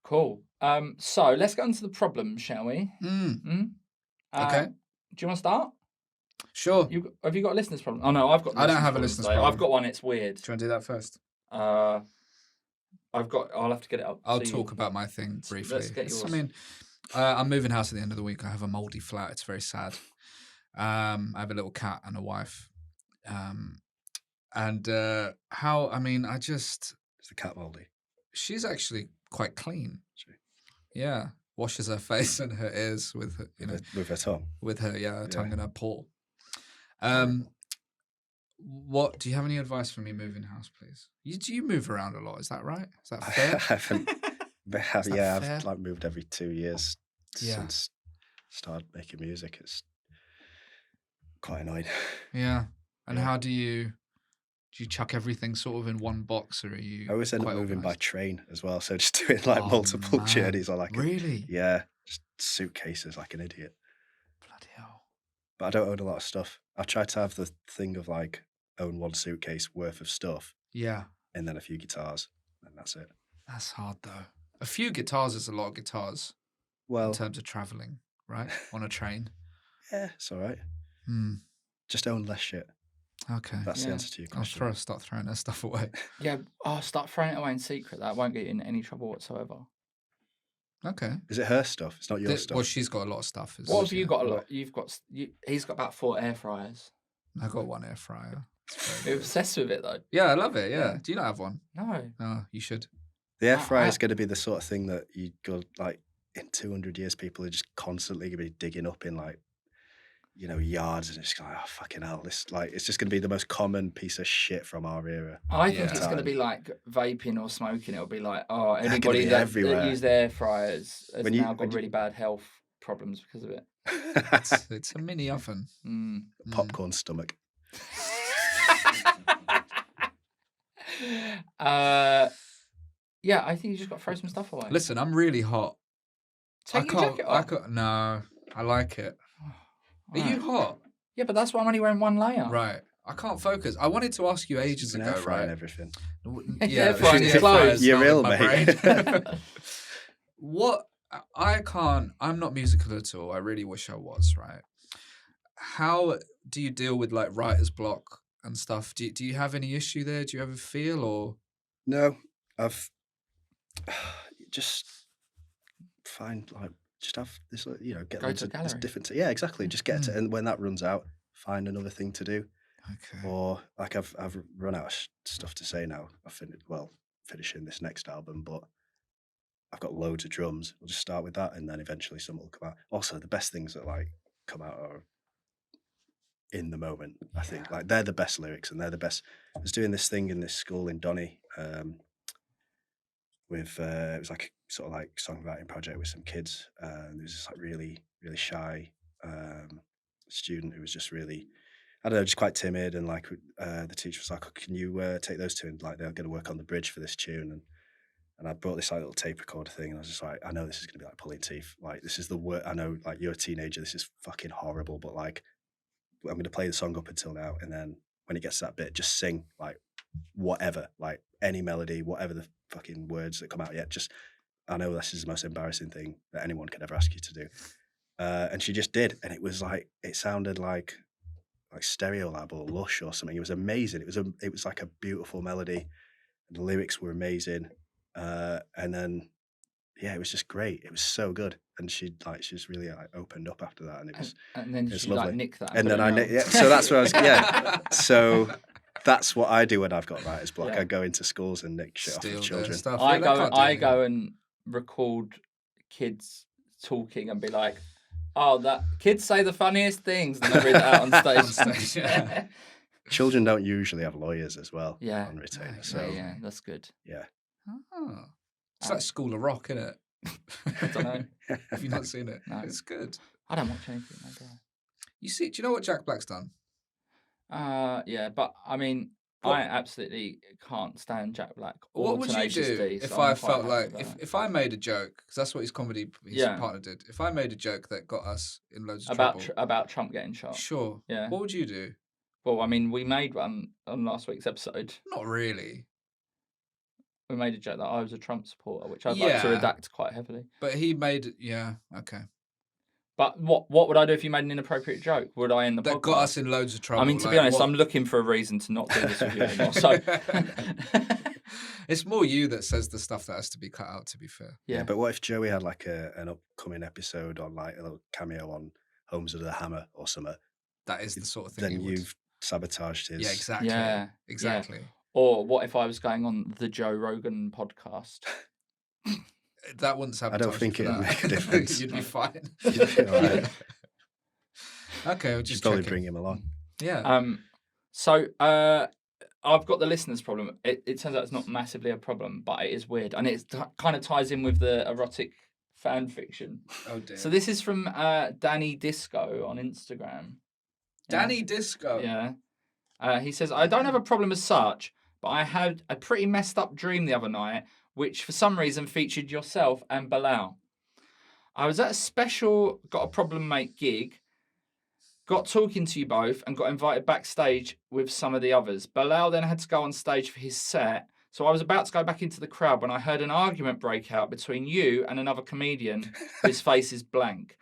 Cool. So let's get into the problem, shall we? Okay. Do you want to start? Sure. Have you got a listener's problem? Oh no, I've got. I don't have a problems listener's today. problem. I've got one. It's weird. Do you want to do that first? I'll have to get it up. I'll talk about my thing briefly. Let's get yours. I mean, I'm moving house at the end of the week. I have a mouldy flat. It's very sad. I have a little cat and a wife. I just... Is the cat mouldy? She's actually quite clean. She? Yeah. Washes her face and her ears with her, with her tongue. With her, her tongue and her paw. What do you have any advice for me moving house, please? Do you move around a lot? Is that right? Is that fair? I haven't. fair? I've like moved every 2 years since started making music. It's quite annoying. Yeah. And how do you chuck everything sort of in one box, or are you? I always end up quite moving by organised? train as well, so just doing like multiple man. journeys or like Really? Yeah, just suitcases like an idiot. Bloody hell. But I don't own a lot of stuff. I've tried to have the thing of like own one suitcase worth of stuff. Yeah. And then a few guitars, and that's it. That's hard though. A few guitars is a lot of guitars. Well, in terms of traveling, right? On a train. Yeah, it's all right. Just own less shit. Okay. That's the answer to your question. I'll start throwing her stuff away. Yeah, start throwing it away in secret. That won't get you in any trouble whatsoever. Okay. Is it her stuff? It's not your stuff. Well, she's got a lot of stuff. What have you got a lot? He's got about 4 air fryers. I got 1 air fryer. You're obsessed with it though. Yeah, I love it. Yeah. Do you not have one? No. Oh, you should. The air fryer is going to be the sort of thing that you go like in 200 years, people are just constantly going to be digging up in like, yards, and it's just like, oh fucking hell, it's just going to be the most common piece of shit from our era. I think it's going to be like vaping or smoking. It'll be like, anybody that used air fryers has now got really bad health problems because of it. It's a mini oven. Popcorn stomach. Yeah, I think you just got to throw some stuff away. Listen, I'm really hot. Take your jacket off. No, I like it. Are you hot? Yeah, but that's why I'm only wearing 1 layer. Right. I can't focus. I wanted to ask you ages ago, right? And everything. Yeah, frying your clothes. You're ill, mate. I'm not musical at all. I really wish I was, right? How do you deal with like writer's block and stuff? Do you have any issue there? Do you ever feel or? No, I've just find like, just have this, get Go to a gallery. different. Yeah, exactly. Just get to, and when that runs out, find another thing to do. Okay. Or like I've run out of stuff to say now. Finishing this next album, but I've got loads of drums. We'll just start with that, and then eventually some will come out. Also, the best things that like come out are in the moment. I think like they're the best lyrics, and they're the best. I was doing this thing in this school in Donny, with it was like sort of like songwriting project with some kids. There was this like really, really shy student who was just really, I don't know, just quite timid, and like the teacher was like, oh, can you take those two, and like they're going to work on the bridge for this tune, and And I brought this like little tape recorder thing, and I was just like, I know this is gonna be like pulling teeth. Like, this is the word. I know, like, you're a teenager. This is fucking horrible, but like, I'm gonna play the song up until now, and then when it gets to that bit, just sing like whatever, like any melody, whatever the fucking words that come out yet. Just, I know this is the most embarrassing thing that anyone could ever ask you to do. And she just did, and it was like, it sounded like Stereolab or Lush or something. It was amazing. It was like a beautiful melody. The lyrics were amazing. And then, yeah, it was just great. It was so good. And she just really like opened up after that, and it was and then it's she lovely. like nicked that. And then so that's what I was. Yeah, so that's what I do when I've got writer's block. Yeah. I go into schools and nick shit off Steal of their children. stuff. I Yeah, they can't do I anything. go and record kids talking and be like, "Oh, that kids say the funniest things," and I read that out on stage. Yeah. Children don't usually have lawyers as well. Yeah. On retainer. Yeah, So yeah, that's good. yeah. Oh. It's like School of Rock, isn't it? I don't know. Have you not seen it? No. It's good. I don't watch anything like that. You see, do you know what Jack Black's done? Yeah, but I mean, What- I absolutely can't stand Jack Black. What Or would you Tenacious do D, so if I'm I quite felt happy like with that. if I made a joke, because that's what his Yeah. partner did. If I made a joke that got us in loads of about trouble, about Trump getting shot? sure. Yeah. What would you do? Well, I mean, we made one on last week's episode. Not really. We made a joke that I was a Trump supporter, which I'd like to Yeah. redact quite heavily. But he made yeah, okay. But what would I do if you made an inappropriate joke? Would I end the That podcast? got us in loads of trouble. I mean, to be like, honest, what- I'm looking for a reason to not do this with you anymore. So, It's more you that says the stuff that has to be cut out, to be fair. yeah. But what if Joey had like an upcoming episode on like a little cameo on Homes of the Hammer or something? That is the sort of thing Then he would. you've sabotaged his. Yeah, exactly. Yeah, Exactly. Or what if I was going on the Joe Rogan podcast? That wouldn't sabotage. think you for it'd that. make a difference. You'd be fine. You'd be all right. Okay, we'll just Just only checking. bring him along. Yeah. So I've got the listeners' problem. It turns out it's not massively a problem, but it is weird, and it kind of ties in with the erotic fan fiction. Oh dear. So this is from Danny Disco on Instagram. Danny Disco. Yeah. He says, I don't have a problem as such, but I had a pretty messed up dream the other night, which for some reason featured yourself and Bilal. I was at a special Got a Problem Mate gig, got talking to you both, and got invited backstage with some of the others. Bilal then had to go on stage for his set, so I was about to go back into the crowd when I heard an argument break out between you and another comedian whose face is blank.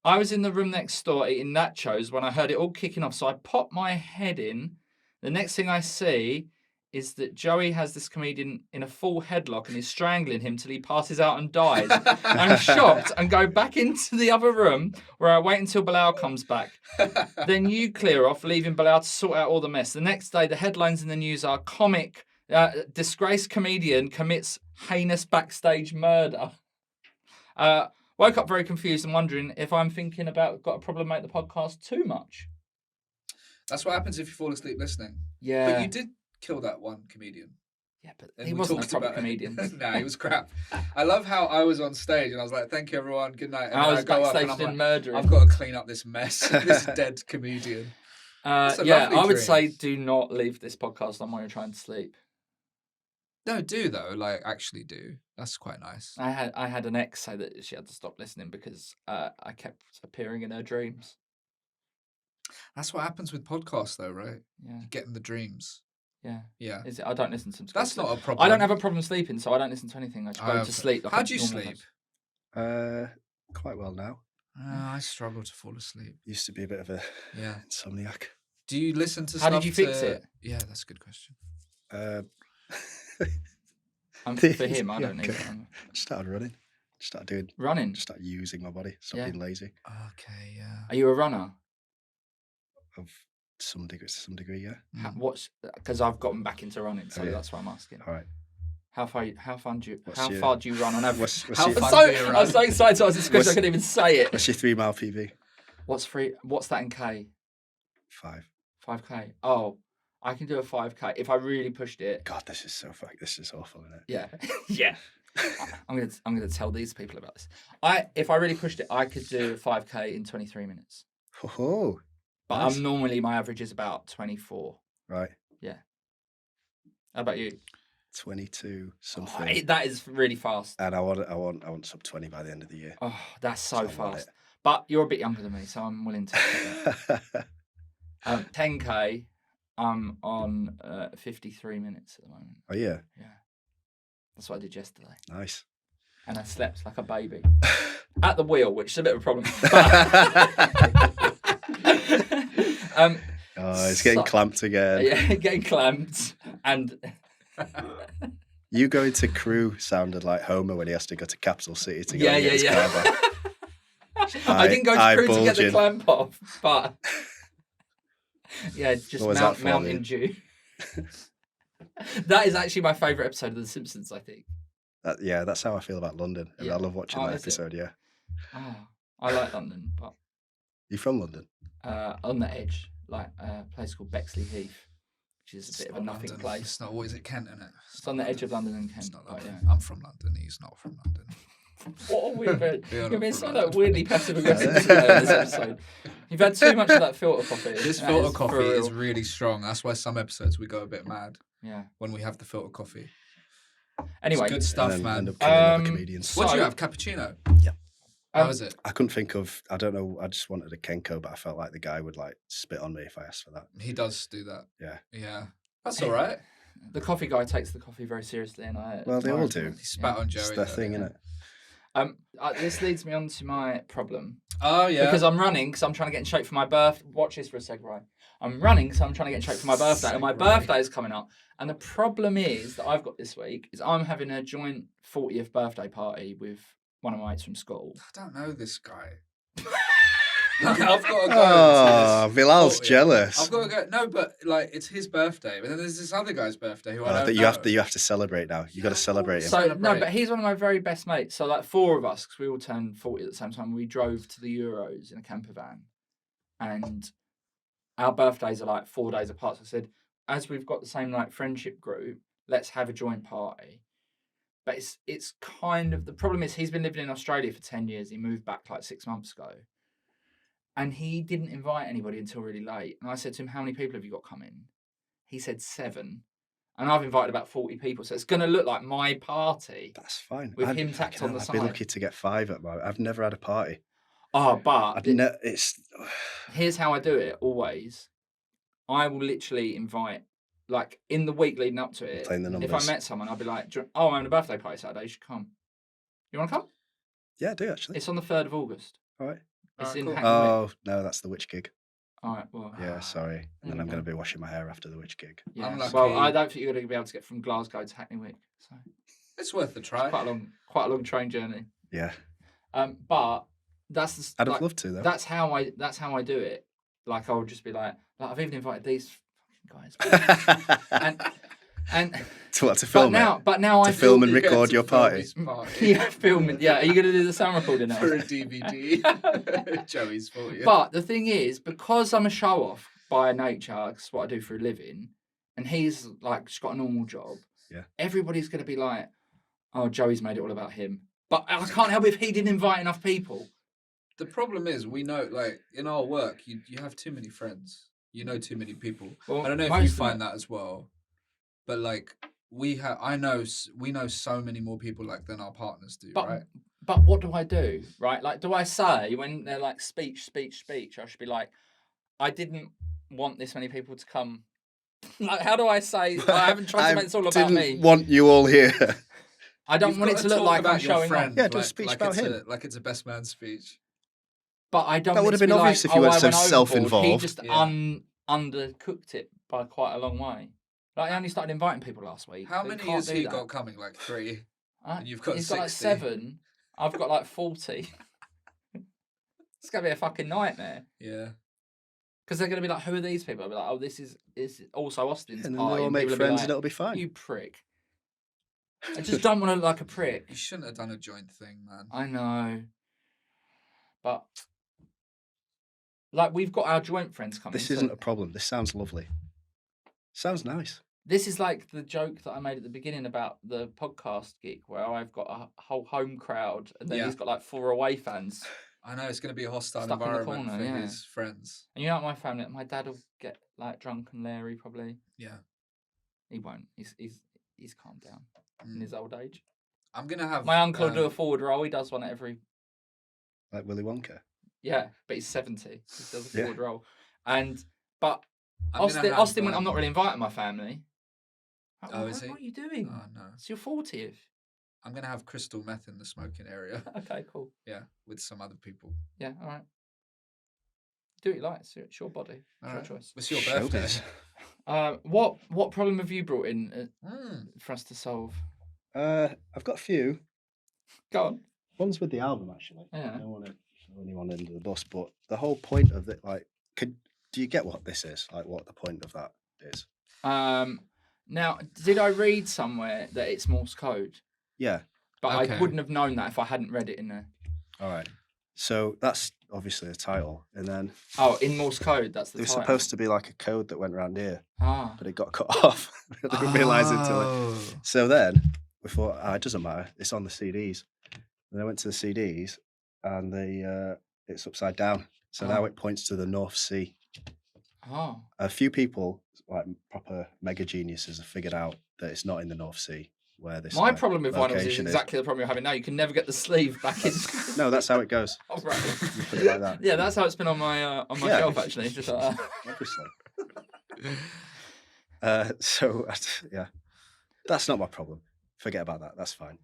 I was in the room next door eating nachos when I heard it all kicking off, so I popped my head in. The next thing I see is that Joey has this comedian in a full headlock and is strangling him till he passes out and dies. I'm shocked and go back into the other room where I wait until Bilal comes back. Then you clear off, leaving Bilal to sort out all the mess. The next day, the headlines in the news are disgraced comedian commits heinous backstage murder. Woke up very confused and wondering if I'm thinking about Got a Problem Mate the podcast too much. That's what happens if you fall asleep listening. Yeah. But you did kill that one comedian. Yeah, but And he we wasn't a talked proper about it. comedian. No, he was crap. I love how I was on stage and I was like, "Thank you, everyone. Good night." And I then was go up backstage and I'm in like, murdering. I've got to clean up this mess. This dead comedian. It's a Yeah, lovely I would dream. say do not leave this podcast on while you're trying to sleep. No, do though. Like, actually do. That's quite nice. I had an ex say that she had to stop listening because I kept appearing in her dreams. That's what happens with podcasts, though, right? Yeah, You get in the dreams. yeah. Yeah. Is it? I don't listen to them. That's not a problem. I don't have a problem sleeping, so I don't listen to anything. I just go to sleep. Like How a do you normal sleep? person. Quite well now. I struggle to fall asleep. Used to be a bit of a Yeah. insomniac. Do you listen to How stuff did you fix to- it? Yeah, that's a good question. For him, I don't need Okay. it. Just started running. Just Running. started using my body. Stop Yeah. being lazy. Okay, yeah. Are you a runner? Of some degree, yeah. What's because I've gotten back into running, so yeah. that's why I'm asking. All right. How far do you What's how your- far do you run on average? What's How your, far- do you I run? was so excited to ask this question, I What's- couldn't even say it. what's your 3 mile PB? What's that in K? 5. 5K. Oh, I can do a 5K if I really pushed it. God, this is so fuck. This is awful, isn't it? Yeah, yeah. I'm gonna tell these people about this. If I really pushed it, I could do a 5K in 23 minutes. Oh, But nice. normally my average is about 24. right. How about you? 22 Oh, something. that is really fast. And I want sub 20 by the end of the year. Oh, that's so So I want fast. it. But you're a bit younger than me, so I'm willing to accept that. 10K, I'm on 53 minutes at the moment. Oh yeah, Yeah. That's what I did yesterday. nice. And I slept like a baby. At the wheel, which is a bit of a problem. It's getting clamped again. Yeah, getting clamped. And You going to Crewe sounded like Homer when he has to go to Capital City to go and get his car back. I didn't go to Crewe to get the bulging. clamp off, but yeah, just What was that for, Mountain Lee? Dew. That is actually my favourite episode of The Simpsons, I think. Yeah, that's how I feel about London. And Yeah. I love watching that is it? episode, yeah. Oh, I like London, but You from London? on the edge, like a place called Bexley Heath, which is a bit of a nothing London. place. It's not always at Kent, isn't it? It's on the edge of London and Kent. It's not But, London. yeah. I'm from London. He's not from London. What a weird bit. You're You've not been from so London. like weirdly passive aggressive today in this episode. You've had too much of that filter coffee. This That filter is coffee for is real. really strong. That's why some episodes we go a bit mad Yeah. when we have the filter coffee. Anyway, It's good stuff, and then man. end up killing other comedians. What do So- you have? Cappuccino? Yeah. How is it? I couldn't think of, I don't know, I just wanted a Kenko, but I felt like the guy would like spit on me if I asked for that. He does do that. Yeah. Yeah. That's all right. the coffee guy takes the coffee very seriously, and I. Well, they admire all it for do. it. He spat on Joey. It's their though. thing, innit? This leads me on to my problem. Oh, yeah. Because I'm running, because I'm trying to get in shape for my birthday. Watch this for a segue. I'm running, because I'm trying to get in shape for my birthday, and my Segue. birthday is coming up. And the problem is that I've got this week is I'm having a joint 40th birthday party with one of my mates from school. I don't know this guy. I've got to go. Oh, to this Bilal's 40th. jealous. I've got to go. No, but like it's his birthday. But then there's this other guy's birthday who I don't That know. you have to celebrate now. You got to celebrate him. So no, Celebrate. but he's one of my very best mates. So like four of us, because we all turned 40 at the same time, we drove to the Euros in a camper van, and our birthdays are like 4 days apart. So I said, as we've got the same like friendship group, let's have a joint party. But it's kind of, the problem is he's been living in Australia for 10 years. He moved back like 6 months ago, and he didn't invite anybody until really late. And I said to him, "How many people have you got coming?" He said 7. And I've invited about 40 people, so it's going to look like my party. That's fine. With him tacked on the I'd be side. lucky to get 5 at my. I've never had a party. Oh, but It's here's how I do it always. I will literally invite, like, in the week leading up to it, Playing the if I numbers. met someone, I'll be like, "Oh, I'm having a birthday party Saturday, you should come. You want to come?" yeah, I do actually. It's on the 3rd of August. All right. It's Alright, in cool. Hackney. Oh no, that's the witch gig. All right, well. Yeah, sorry. And then I'm Okay. going to be washing my hair after the witch gig. Yeah. Unlucky. Well, I don't think you're going to be able to get from Glasgow to Hackney Wick. So It's worth a try. it's quite a long train journey. Yeah, But that's the, I'd like, have loved to though. That's how I do it. Like I'll just be like I've even invited these fucking guys. and To what, to film but now I To film and Yeah, record to your film party? his party. yeah, filming. Yeah, are you going to do the sound recording now? For a DVD. Joey's 40. But the thing is, because I'm a show off by nature, that's what I do for a living, and he's like just got a normal job. Yeah. Everybody's going to be like, "Oh, Joey's made it all about him." But I can't help if he didn't invite enough people. The problem is, we know, like, in our work, you have too many friends. You know too many people. Well, I don't know if most you of find them- that as well. But, like, we know so many more people, like, than our partners do, But right? but what do I do? Right? Like, do I say when they're like speech? I should be like, "I didn't want this many people to come." Like, how do I say? I haven't tried to make this all about me. Didn't want you all here. I don't You've want it got to look talk like about I'm your showing friend, off. Yeah, do a speech about it's him. like it's a best man speech. But I don't. That want would it have to been be obvious like, if you "Oh, weren't I so went overboard." self-involved. He just Yeah. undercooked it by quite a long way. Like, I only started inviting people last week. How so many can't has do he that. got coming? Like 3? Uh, And you've got He's got like 60. 7. I've got like 40. It's gonna be a fucking nightmare. Yeah. Because they're gonna be like, "Who are these people?" I'll be like, "Oh, this is also Austin's And then party." they'll all and make people will be friends like, and it'll be fine. "You prick." I just don't want to look like a prick. You shouldn't have done a joint thing, man. I know. But like, we've got our joint friends coming. This so isn't a problem. This sounds lovely. Sounds nice. This is like the joke that I made at the beginning about the podcast gig, where I've got a whole home crowd, and then Yeah. he's got like 4 away fans. I know it's going to be a hostile Stuck in the environment corner, for yeah. his friends. And you know, like my family, my dad will get like drunk and leery probably. Yeah. He won't. He's he's calmed down in his old age. I'm gonna have My uncle will do a forward roll. He does one at every. Like Willy Wonka. Yeah, but he's 70. He does a Yeah. forward roll, but I'm gonna have, Austin went. I'm not really inviting my family. Like, Oh, is he? What are you doing? Oh no. It's your 40th. I'm gonna have crystal meth in the smoking area. Okay, cool. Yeah, with some other people. Yeah, all right. Do what you like. It's your body. It's your choice. It's your birthday. Showbiz. What problem have you brought in for us to solve? I've got a few. Go on. One's with the album, actually. Yeah. I don't want to throw anyone under the bus, but the whole point of it, like, do you get what this is? Like, what the point of that is? Now, did I read somewhere that it's Morse code? Yeah. But Okay. I wouldn't have known that if I hadn't read it in there. All right. So that's obviously the title, and then Oh, in Morse code, that's the it was title. supposed to be like a code that went around here, Ah. but it got cut off. I didn't realise until Oh. So then we thought, it doesn't matter. It's on the CDs. And I went to the CDs, and it's upside down. So now it points to the North Sea. Oh. A few people, like proper mega geniuses, have figured out that it's not in the North Sea where this. My problem with vinyls is location exactly the problem you're having now. You can never get the sleeve back in. No, that's how it goes. Oh, right. You put it like that. Yeah, that's how it's been on my Yeah. shelf actually. Just like that. Obviously. So yeah, that's not my problem. Forget about that. That's fine.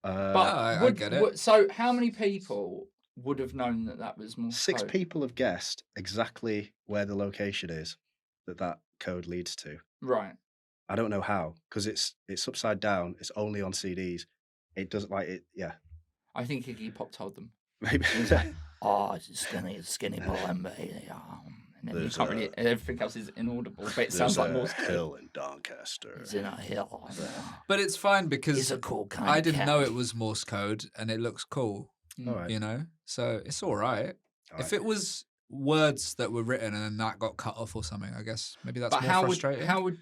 But I get it. So, how many people would have known that was Morse 6 code? people have guessed exactly where the location is that code leads to. Right. I don't know how, because it's upside down. It's only on CDs. It doesn't like it. Yeah, I think Iggy Pop told them. maybe. Oh, it's SkinnyPelembe. And then you There's can't really. Everything else is inaudible, but it sounds like Morse code. hill in Doncaster. It's in a hill. But it's fine because It's a cool kind I of didn't cat. know it was Morse code and it looks cool. All right. You know, so it's all right. All If right. it was words that were written and then that got cut off or something, I guess maybe that's But more frustrating. how would,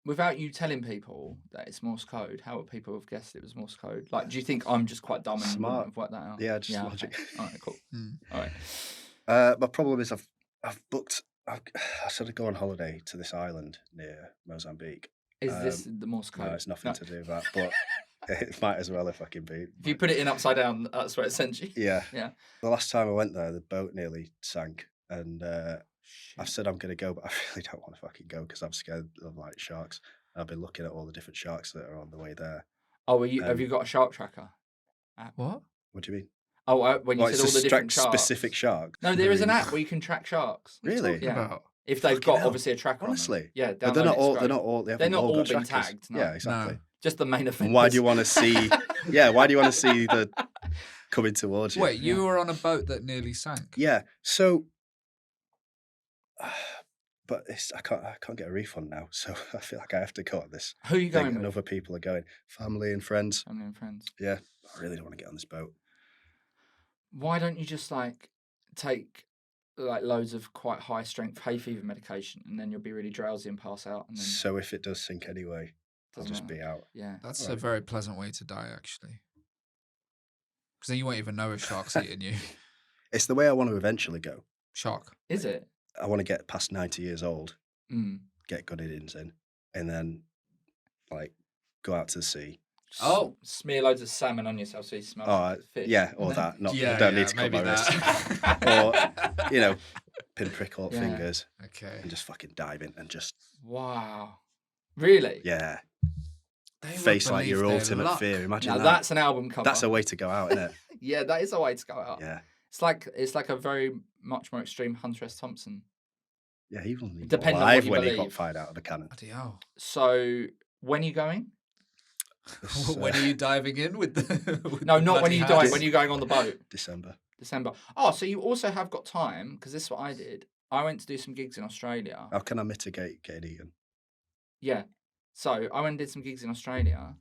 without you telling people that it's Morse code, how would people have guessed it was Morse code? Like, do you think I'm just quite dumb and Smart. wouldn't have worked that out? Yeah, just logic. Okay. All right, cool. Mm. All right. My problem is I've booked. I sort of go on holiday to this island near Mozambique. Is this the Morse code? No, it's nothing to do with that, but it might as well if I can be. If you put it in upside down, that's where it sends you. Yeah. Yeah. The last time I went there, the boat nearly sank, and I've said I'm going to go, but I really don't want to fucking go because I'm scared of like sharks. I've been looking at all the different sharks that are on the way there. Oh, have you got a shark tracker? What? What do you mean? Oh, when you Like, said all the different sharks. specific shark. No, there is an app where you can track sharks. Really? Talking Yeah. about? If they've Fucking got hell. obviously a tracker. Honestly? on them. Yeah, But they're not download it, all. it's They're great. not all. They They're haven't not all all got been trackers. tagged. No. Yeah, exactly. Just the main offenders. And why do you want to see? Yeah, why do you want to see the coming towards you? Wait, you were on a boat that nearly sank? Yeah. So, but I can't get a refund now. So I feel like I have to go on this. Who are you thing, going and with? other people are going. Family and friends. Family and friends. Yeah, I really don't want to get on this boat. Why don't you just like take like loads of quite high strength hay fever medication and then you'll be really drowsy and pass out and then So if it does sink anyway, I'll doesn't just matter. be out. Yeah. That's Right. a very pleasant way to die, actually. Because then you won't even know a shark's eating you. It's the way I want to eventually go. Shark. Is it? I want to get past 90 years old, Mm. get good innings in, and then like go out to the sea. Oh. Smear loads of salmon on yourself so you smell like fish. Yeah, or And then- that. Not Yeah, you don't yeah, need to cut maybe my wrist. that. Or, you know, pinprick all Yeah. fingers Okay. and just fucking dive in and just Wow. Really? yeah, They would face like believe your their ultimate luck. fear. Imagine Now that. that's an album cover. That's a way to go out, isn't it? Yeah, that is a way to go out. Yeah, It's like a very much more extreme Hunter S. Thompson. yeah. He wasn't even Depending on what alive you when he got believe. fired out of the cannon. Bloody hell. So when are you going? This, When are you diving in with the. With No, the not when bloody you hands? die. When you're going on the boat. December. December. Oh, so you also have got time because this is what I did. I went to do some gigs in Australia. How can I mitigate getting eaten? Yeah. So I went and did some gigs in Australia,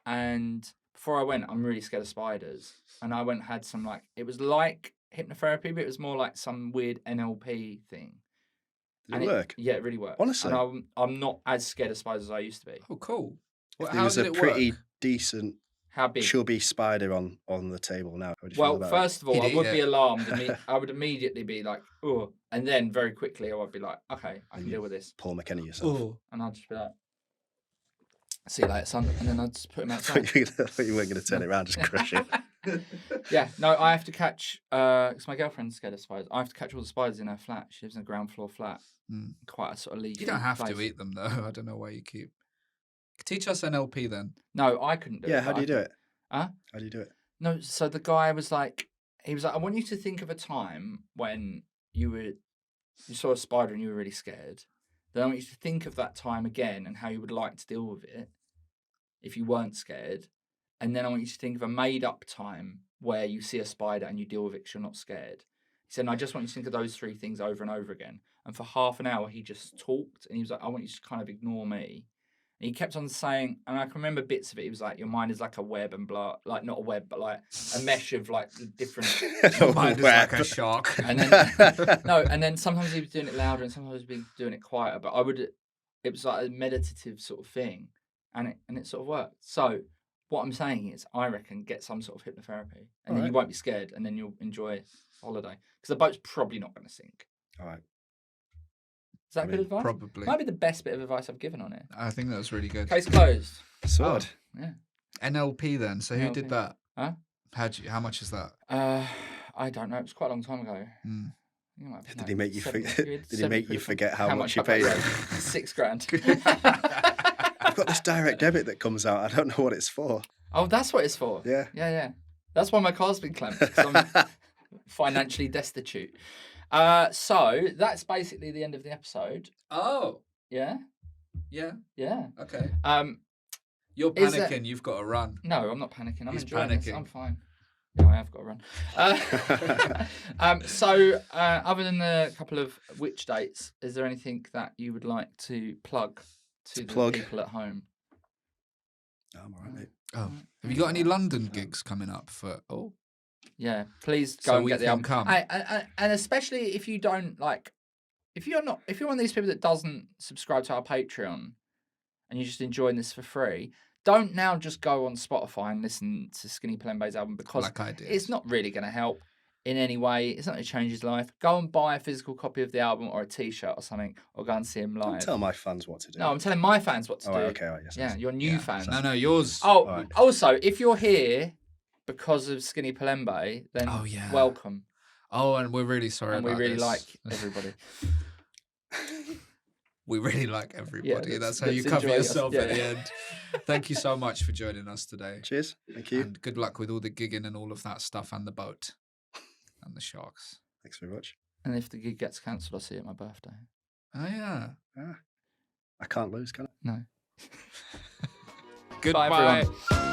and before I went, I'm really scared of spiders. And I went and had some it was like hypnotherapy, but it was more like some weird NLP thing. Did And it work? Yeah, it really worked. Honestly? And I'm not as scared of spiders as I used to be. Oh, cool. If Well, there how was did a it pretty work? decent, How big? chubby spider on the table now. How would you feel Well, about first of all, He'd I eat would be it. alarmed. I would immediately be like, oh. And then very quickly, I would be like, okay, I can Yeah. deal with this. it? Paul McKenna yourself? Oh. And I'd just be like, See you later, son. And then I'd just put him I outside. thought you weren't going to turn it around, just crush it. Yeah, no, I have to catch, because my girlfriend's scared of spiders. I have to catch all the spiders in her flat. She lives in a ground floor flat. Quite a sort of leafy You don't have place. to eat them, though. I don't know why you keep... Teach us NLP, then. No, I couldn't do it. Yeah, how do you do it? Huh? How do you do it? No, so the guy was like, I want you to think of a time when you saw a spider and you were really scared. Then I want you to think of that time again and how you would like to deal with it if you weren't scared. And then I want you to think of a made-up time where you see a spider and you deal with it because you're not scared. He said, and I just want you to think of those 3 things over and over again. And for half an hour, he just talked. And he was like, I want you to kind of ignore me. And he kept on saying, and I can remember bits of it. He was like, your mind is like a web and blah, like not a web, but like a mesh of like different. Your mind is like a shark. And then, no, and then sometimes he was doing it louder and sometimes he was doing it quieter. But it was like a meditative sort of thing. And it sort of worked. So what I'm saying is, I reckon get some sort of hypnotherapy and then you won't be scared and then you'll enjoy holiday. Because the boat's probably not going to sink. All right. Is that good advice? Probably. Might be the best bit of advice I've given on it. I think that was really good. Case closed. Sword. Yeah. NLP, then. So who NLP. did that? Huh? How much is that? I don't know. It was quite a long time ago. Did he make you forget? Did he make you forget how much you I paid? $6,000. I've got this direct debit that comes out. I don't know what it's for. Oh, that's what it's for. Yeah. Yeah. That's why my car's been clamped. 'Cause I'm financially destitute. So that's basically the end of the episode. Oh. Yeah. Yeah. Yeah. Okay. You're Is panicking. You've got to run. No, I'm not panicking. I'm He's enjoying this. panicking. I'm fine. No, I have got to run. So, other than the couple of witch dates, is there anything that you would like to plug to the people at home? No, I'm all right, mate. Oh, have you got any London gigs coming up for? Oh, Yeah, please go So and we get the can album. come. And especially if you don't like, if you're one of these people that doesn't subscribe to our Patreon, and you're just enjoying this for free, don't now just go on Spotify and listen to SkinnyPelembe's album because like I did. it's not really going to help in any way. It's not going to change his life. Go and buy a physical copy of the album or a T-shirt or something, or go and see him live. Don't tell my fans what to do. No, I'm telling my fans what to do. Right, okay, all right, yes. Yeah, your new fans. No, yours. Oh, Right. also, if you're here because of SkinnyPelembe, then welcome. Oh, and we're really sorry And we about really this. like everybody. We really like everybody. Yeah, That's how you let's cover enjoy us. yourself Yeah. at the end. Thank you so much for joining us today. Cheers. Thank you. And good luck with all the gigging and all of that stuff and the boat and the sharks. Thanks very much. And if the gig gets cancelled, I'll see you at my birthday. Oh, yeah. I can't lose, can I? No. Goodbye. Bye, everyone.